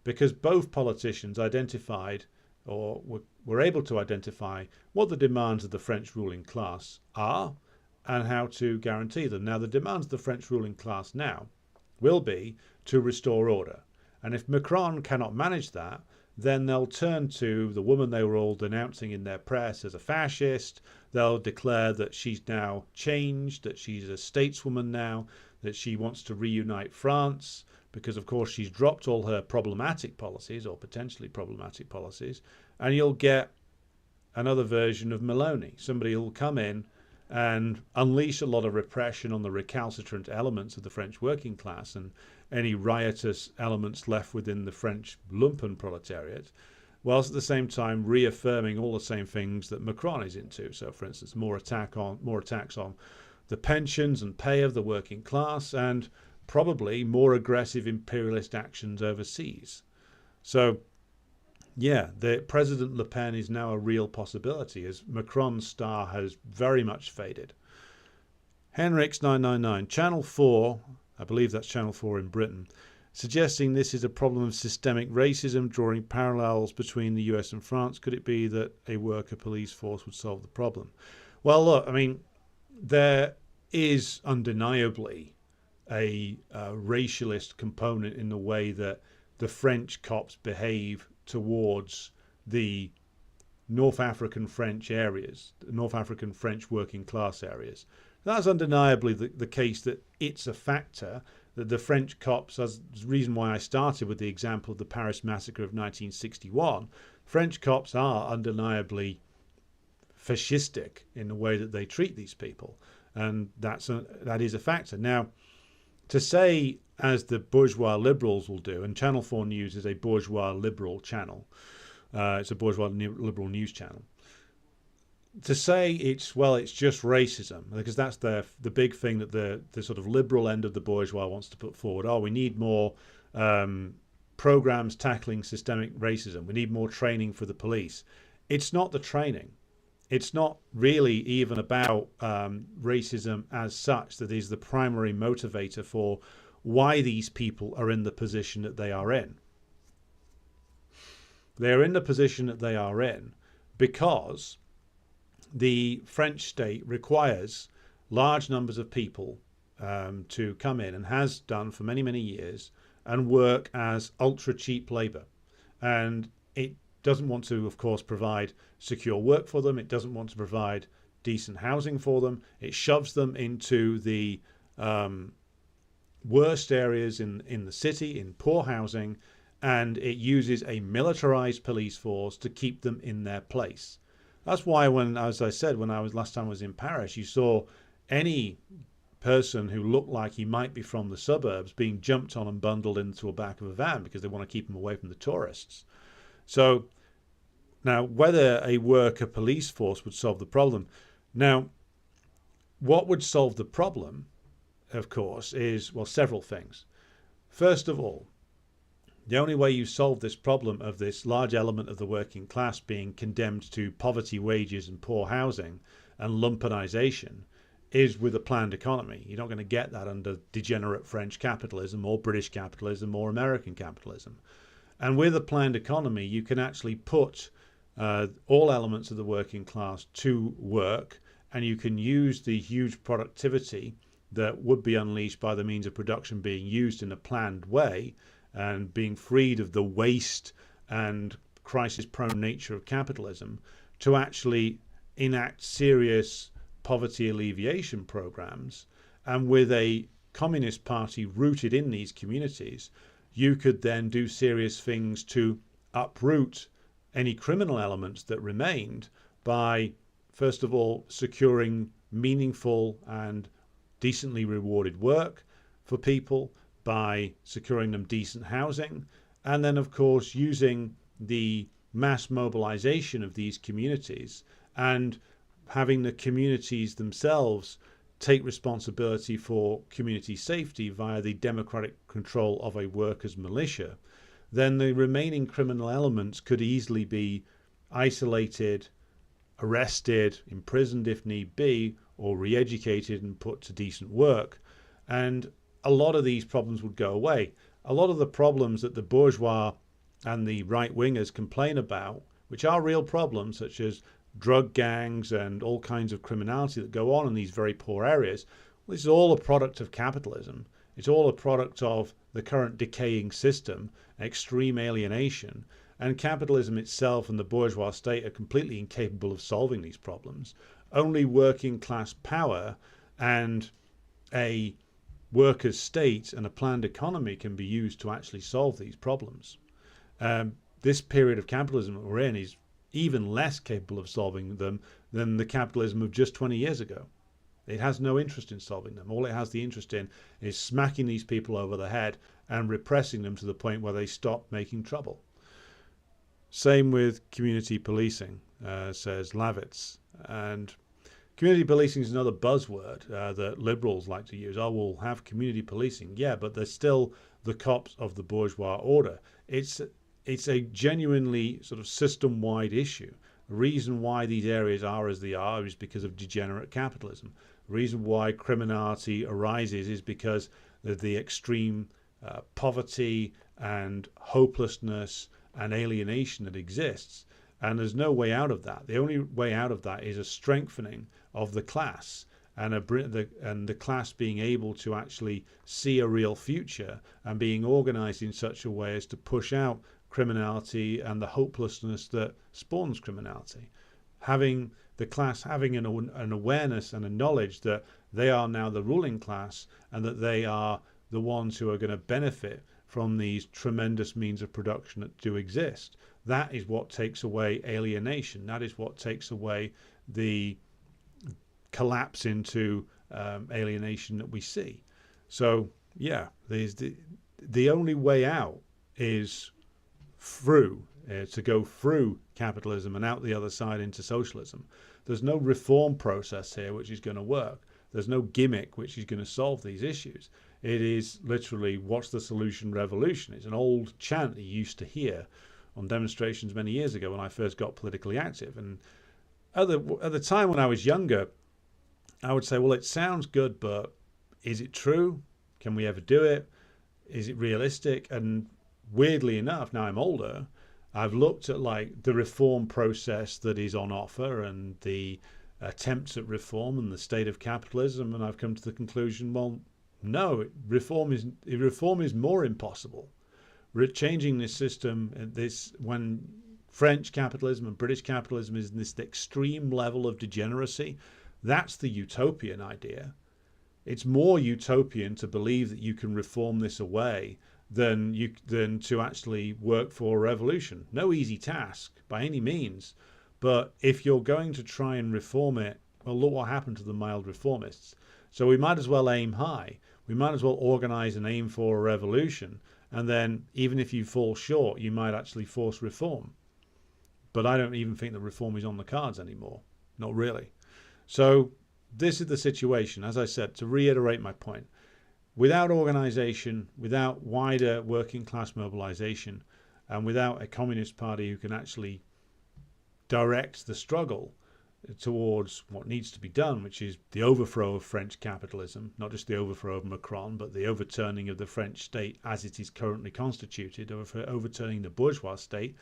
because both politicians identified or were able to identify what the demands of the French ruling class are and how to guarantee them. Now, the demands of the French ruling class now will be to restore order. And if Macron cannot manage that, then they'll turn to the woman they were all denouncing in their press as a fascist. They'll declare that she's now changed, that she's a stateswoman now, that she wants to reunite France, because of course she's dropped all her problematic policies or potentially problematic policies. And you'll get another version of Meloni. Somebody will come in and unleash a lot of repression on the recalcitrant elements of the French working class and any riotous elements left within the French lumpen proletariat, whilst at the same time reaffirming all the same things that Macron is into. So, for instance, more attacks on the pensions and pay of the working class, and probably more aggressive imperialist actions overseas. So, yeah, the President Le Pen is now a real possibility, as Macron's star has very much faded. Henrix999, Channel 4, I believe that's Channel 4 in Britain, suggesting this is a problem of systemic racism, drawing parallels between the US and France. Could it be that a worker police force would solve the problem? Well, look, I mean, there is undeniably a racialist component in the way that the French cops behave towards the North African French areas, the North African French working class areas. That's undeniably the case, that it's a factor, that the French cops, as the reason why I started with the example of the Paris massacre of 1961, French cops are undeniably fascistic in the way that they treat these people. And that is a factor. Now, to say, as the bourgeois liberals will do, and Channel 4 News is a bourgeois liberal channel, it's a bourgeois liberal news channel, to say it's just racism, because that's the big thing that the sort of liberal end of the bourgeois wants to put forward. Oh, we need more programs tackling systemic racism. We need more training for the police. It's not the training. It's not really even about racism as such that is the primary motivator for why these people are in the position that they are in. They're in the position that they are in because the French state requires large numbers of people to come in, and has done for many, many years, and work as ultra cheap labor. And it doesn't want to, of course, provide secure work for them. It doesn't want to provide decent housing for them. It shoves them into the worst areas in the city, in poor housing, and it uses a militarized police force to keep them in their place. That's why when, as I said, when I was last time I was in Paris, you saw any person who looked like he might be from the suburbs being jumped on and bundled into the back of a van because they want to keep them away from the tourists. So now, whether a worker police force would solve the problem. Now, what would solve the problem, of course, is, well, several things. First of all, the only way you solve this problem of this large element of the working class being condemned to poverty wages and poor housing and lumpenization is with a planned economy. You're not going to get that under degenerate French capitalism or British capitalism or American capitalism. And with a planned economy, you can actually put all elements of the working class to work, and you can use the huge productivity that would be unleashed by the means of production being used in a planned way and being freed of the waste and crisis-prone nature of capitalism to actually enact serious poverty alleviation programs. And with a communist party rooted in these communities, you could then do serious things to uproot any criminal elements that remained by, first of all, securing meaningful and decently rewarded work for people, by securing them decent housing, and then, of course, using the mass mobilization of these communities and having the communities themselves take responsibility for community safety via the democratic control of a workers' militia. Then the remaining criminal elements could easily be isolated, arrested, imprisoned if need be, or re-educated and put to decent work. And a lot of these problems would go away. A lot of the problems that the bourgeois and the right-wingers complain about, which are real problems, such as drug gangs and all kinds of criminality that go on in these very poor areas, well, this is all a product of capitalism. It's all a product of the current decaying system, extreme alienation, and capitalism itself and the bourgeois state are completely incapable of solving these problems. Only working class power and a workers' state and a planned economy can be used to actually solve these problems. This period of capitalism that we're in is even less capable of solving them than the capitalism of just 20 years ago. It has no interest in solving them. All it has the interest in is smacking these people over the head and repressing them to the point where they stop making trouble. Same with community policing, says Lavitz. And community policing is another buzzword that liberals like to use. Oh, we'll have community policing. Yeah, but they're still the cops of the bourgeois order. It's a genuinely sort of system-wide issue. The reason why these areas are as they are is because of degenerate capitalism. The reason why criminality arises is because of the extreme poverty and hopelessness and alienation that exists. And there's no way out of that. The only way out of that is a strengthening of the class and the class being able to actually see a real future and being organized in such a way as to push out criminality and the hopelessness that spawns criminality. Having the class having an awareness and a knowledge that they are now the ruling class and that they are the ones who are going to benefit from these tremendous means of production that do exist. That is what takes away alienation. That is what takes away the collapse into alienation that we see. So yeah, the only way out is through to go through capitalism and out the other side into socialism. There's no reform process here which is going to work. There's no gimmick which is going to solve these issues. It is literally, what's the solution? Revolution. It's an old chant you used to hear on demonstrations many years ago when I first got politically active. And at the time when I was younger, I would say, well, it sounds good, but is it true? Can we ever do it? Is it realistic? And weirdly enough, now I'm older, I've looked at like the reform process that is on offer and the attempts at reform and the state of capitalism, and I've come to the conclusion, well, no, reform is more impossible. Changing this system, when French capitalism and British capitalism is in this extreme level of degeneracy, that's the utopian idea. It's more utopian to believe that you can reform this away than to actually work for a revolution. No easy task by any means. But if you're going to try and reform it, well, look what happened to the mild reformists. So we might as well aim high. We might as well organize and aim for a revolution. And then even if you fall short, you might actually force reform. But I don't even think that reform is on the cards anymore. Not really. So this is the situation. As I said, to reiterate my point, without organization, without wider working class mobilization, and without a communist party who can actually direct the struggle towards what needs to be done, which is the overthrow of French capitalism, not just the overthrow of Macron, but the overturning of the French state as it is currently constituted, overturning the bourgeois state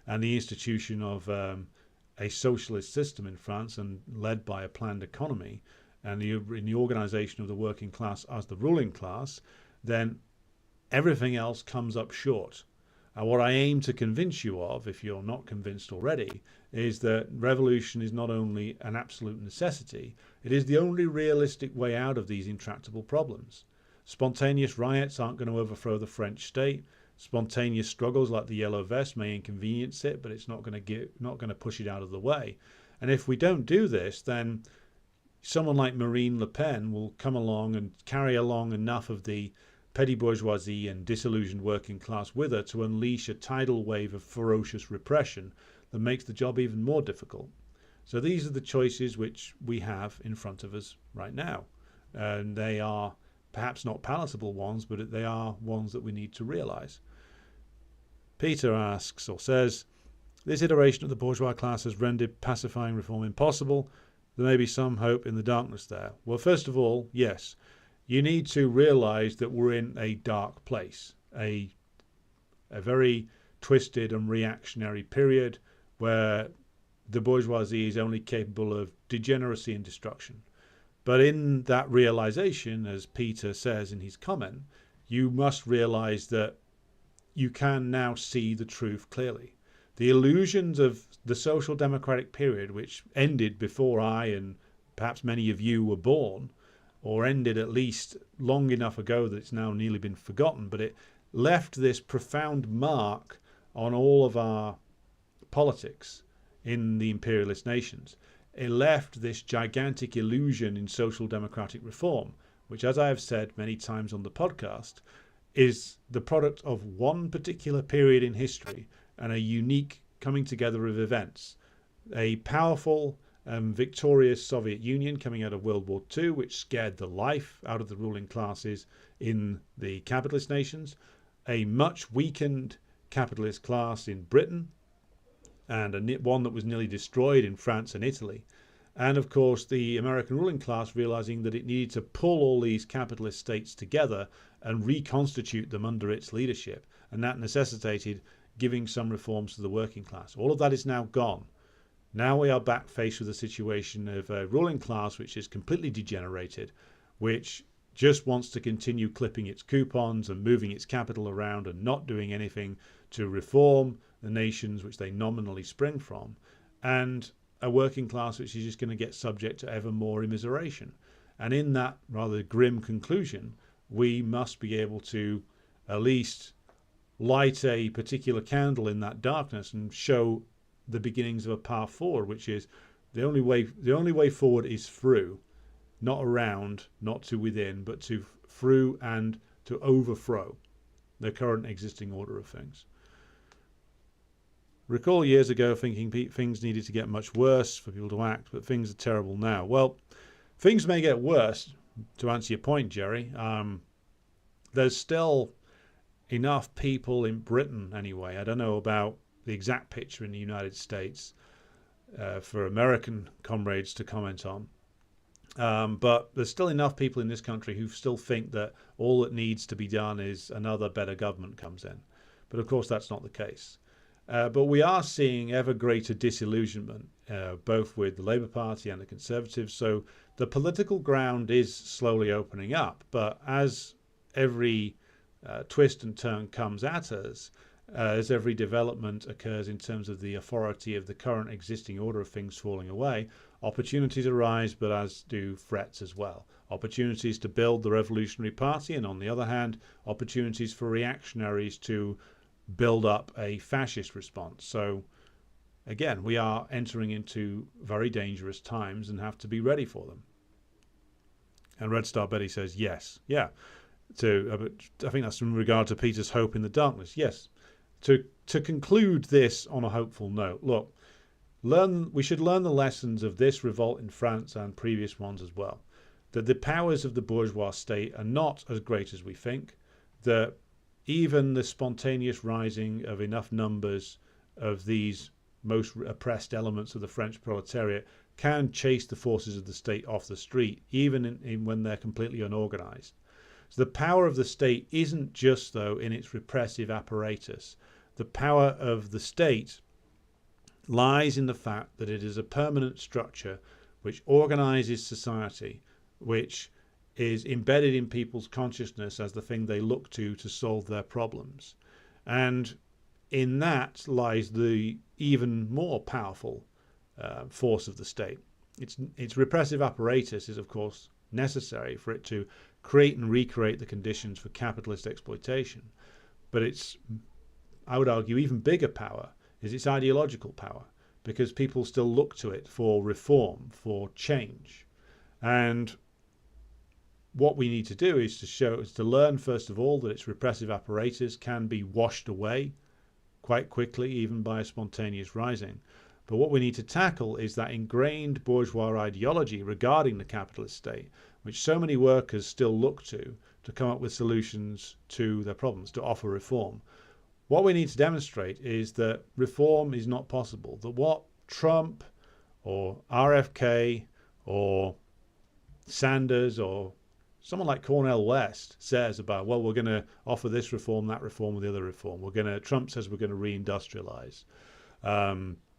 and the institution of a socialist system in France and led by a planned economy, and in the organization of the working class as the ruling class, then everything else comes up short. And what I aim to convince you of, if you're not convinced already, is that revolution is not only an absolute necessity, it is the only realistic way out of these intractable problems. Spontaneous riots aren't going to overthrow the French state. Spontaneous struggles like the Yellow Vest may inconvenience it, but it's not going to push it out of the way. And if we don't do this, then someone like Marine Le Pen will come along and carry along enough of the petty bourgeoisie and disillusioned working class with her to unleash a tidal wave of ferocious repression that makes the job even more difficult. So these are the choices which we have in front of us right now. And they are perhaps not palatable ones, but they are ones that we need to realize. Peter asks or says, this iteration of the bourgeois class has rendered pacifying reform impossible. There may be some hope in the darkness there. Well, first of all, yes. You need to realize that we're in a dark place, a very twisted and reactionary period where the bourgeoisie is only capable of degeneracy and destruction. But in that realization, as Peter says in his comment, you must realize that you can now see the truth clearly. The illusions of the social democratic period, which ended before I and perhaps many of you were born, or ended at least long enough ago that it's now nearly been forgotten, but it left this profound mark on all of our politics in the imperialist nations. It left this gigantic illusion in social democratic reform, which, as I have said many times on the podcast, is the product of one particular period in history and a unique coming together of events. A powerful victorious Soviet Union coming out of World War II, which scared the life out of the ruling classes in the capitalist nations, a much weakened capitalist class in Britain, and one that was nearly destroyed in France and Italy, and of course the American ruling class realizing that it needed to pull all these capitalist states together and reconstitute them under its leadership, and that necessitated giving some reforms to the working class. All of that is now gone. Now we are back faced with a situation of a ruling class which is completely degenerated, which just wants to continue clipping its coupons and moving its capital around and not doing anything to reform the nations which they nominally spring from, and a working class which is just going to get subject to ever more immiseration. And in that rather grim conclusion, we must be able to at least light a particular candle in that darkness and show the beginnings of a path forward, which is the only way forward is through, not around, not to within, but to through and to overthrow the current existing order of things. Recall years ago thinking things needed to get much worse for people to act, but things are terrible now. Well, things may get worse, to answer your point, Jerry. There's still enough people in Britain anyway. I don't know about the exact picture in the United States for American comrades to comment on. But there's still enough people in this country who still think that all that needs to be done is another better government comes in. But of course, that's not the case. But we are seeing ever greater disillusionment, both with the Labour Party and the Conservatives. So the political ground is slowly opening up. But as every twist and turn comes at us, as every development occurs in terms of the authority of the current existing order of things falling away, opportunities arise, but as do threats as well. Opportunities to build the Revolutionary Party, and on the other hand, opportunities for reactionaries to build up a fascist response. So again, we are entering into very dangerous times and have to be ready for them. And Red Star Betty says yes. Yeah. I think that's in regard to Peter's hope in the darkness. Yes. To conclude this on a hopeful note, look, we should learn the lessons of this revolt in France and previous ones as well. That the powers of the bourgeois state are not as great as we think. That even the spontaneous rising of enough numbers of these most oppressed elements of the French proletariat can chase the forces of the state off the street, even when they're completely unorganized. So the power of the state isn't just, though, in its repressive apparatus. The power of the state lies in the fact that it is a permanent structure which organizes society, which is embedded in people's consciousness as the thing they look to solve their problems. And in that lies the even more powerful force of the state. Its repressive apparatus is, of course, necessary for it to create and recreate the conditions for capitalist exploitation. But its, I would argue, even bigger power is its ideological power, because people still look to it for reform, for change. And what we need to do is to learn, first of all, that its repressive apparatus can be washed away quite quickly, even by a spontaneous rising. But what we need to tackle is that ingrained bourgeois ideology regarding the capitalist state, which so many workers still look to come up with solutions to their problems, to offer reform. What we need to demonstrate is that reform is not possible, that what Trump or RFK or Sanders or someone like Cornel West says about, well, we're going to offer this reform, that reform, or the other reform. Trump says we're going to reindustrialize.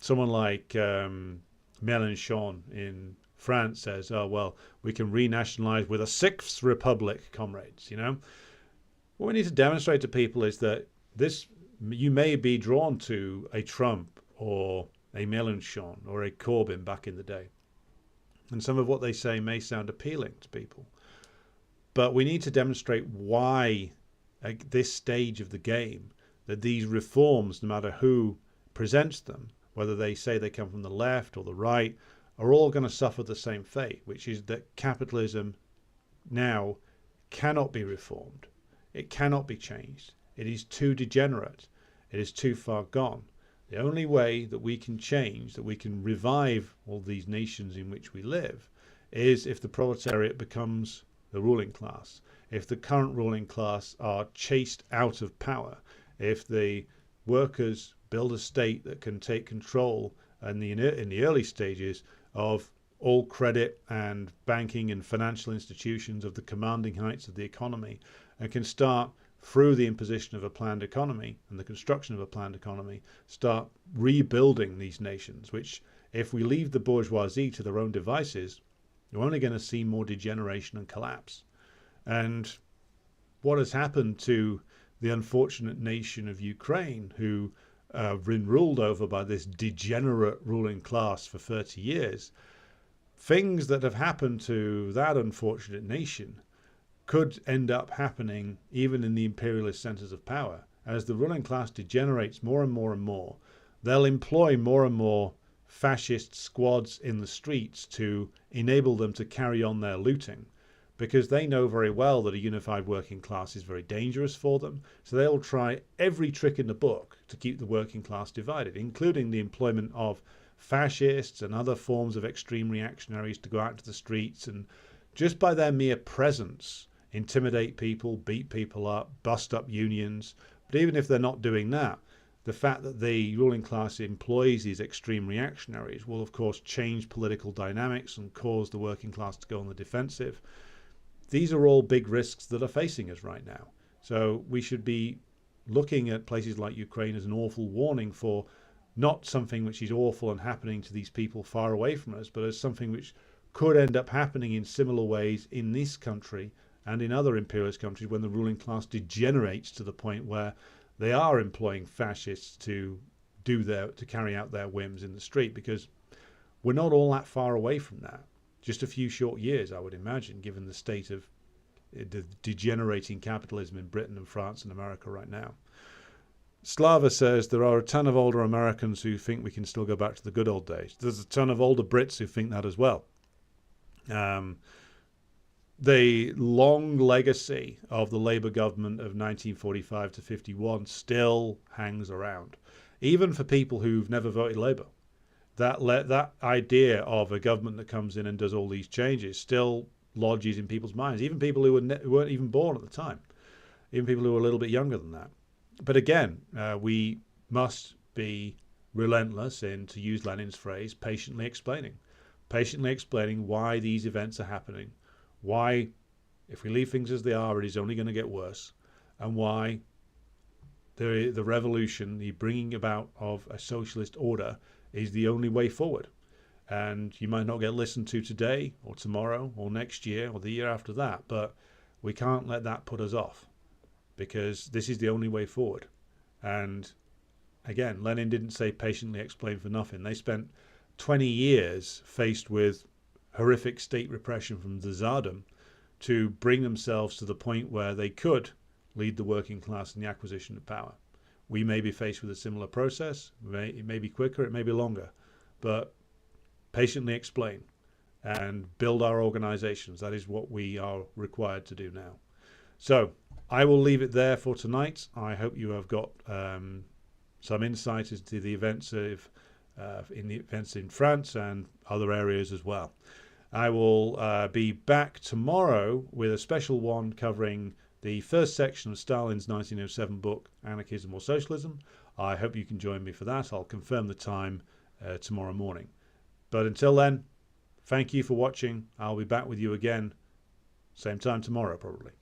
Someone like Mélenchon in France says, oh, well, we can renationalize with a sixth republic, comrades, you know. What we need to demonstrate to people is that you may be drawn to a Trump or a Mélenchon or a Corbyn back in the day. And some of what they say may sound appealing to people. But we need to demonstrate why, at this stage of the game, that these reforms, no matter who presents them, whether they say they come from the left or the right, are all going to suffer the same fate, which is that capitalism now cannot be reformed. It cannot be changed. It is too degenerate. It is too far gone. The only way that we can change, that we can revive all these nations in which we live, is if the proletariat becomes the ruling class, if the current ruling class are chased out of power, if the workers build a state that can take control in the early stages of all credit and banking and financial institutions of the commanding heights of the economy, and can start, through the imposition of a planned economy and the construction of a planned economy, start rebuilding these nations, which, if we leave the bourgeoisie to their own devices, you're only going to see more degeneration and collapse. And what has happened to the unfortunate nation of Ukraine, who have been ruled over by this degenerate ruling class for 30 years, things that have happened to that unfortunate nation could end up happening even in the imperialist centers of power. As the ruling class degenerates more and more and more, they'll employ more and more fascist squads in the streets to enable them to carry on their looting. because they know very well that a unified working class is very dangerous for them. So they'll try every trick in the book to keep the working class divided, including the employment of fascists and other forms of extreme reactionaries to go out to the streets and just by their mere presence intimidate people, beat people up, bust up unions. But even if they're not doing that, the fact that the ruling class employs these extreme reactionaries will, of course, change political dynamics and cause the working class to go on the defensive. These are all big risks that are facing us right now. So we should be looking at places like Ukraine as an awful warning for not something which is awful and happening to these people far away from us, but as something which could end up happening in similar ways in this country and in other imperialist countries when the ruling class degenerates to the point where they are employing fascists to carry out their whims in the street, because we're not all that far away from that. Just a few short years, I would imagine, given the state of the degenerating capitalism in Britain and France and America right now. Slava says there are a ton of older Americans who think we can still go back to the good old days. There's a ton of older Brits who think that as well. The long legacy of the Labour government of 1945 to 51 still hangs around, even for people who've never voted Labour. That idea of a government that comes in and does all these changes still lodges in people's minds, even people who weren't even born at the time, even people who were a little bit younger than that. But again, we must be relentless in, to use Lenin's phrase, patiently explaining why these events are happening, why, if we leave things as they are, it is only going to get worse, and why the revolution, the bringing about of a socialist order, is the only way forward. And you might not get listened to today or tomorrow or next year or the year after that, but we can't let that put us off, because this is the only way forward. And again, Lenin didn't say patiently explain for nothing. They spent 20 years faced with horrific state repression from the Tsardom to bring themselves to the point where they could lead the working class in the acquisition of power. We may be faced with a similar process. It may be quicker, it may be longer, but patiently explain and build our organizations. That is what we are required to do now. So I will leave it there for tonight. I hope you have got some insight into the events in France and other areas as well. I will be back tomorrow with a special one covering the first section of Stalin's 1907 book, Anarchism or Socialism. I hope you can join me for that. I'll confirm the time tomorrow morning. But until then, thank you for watching. I'll be back with you again, same time tomorrow probably.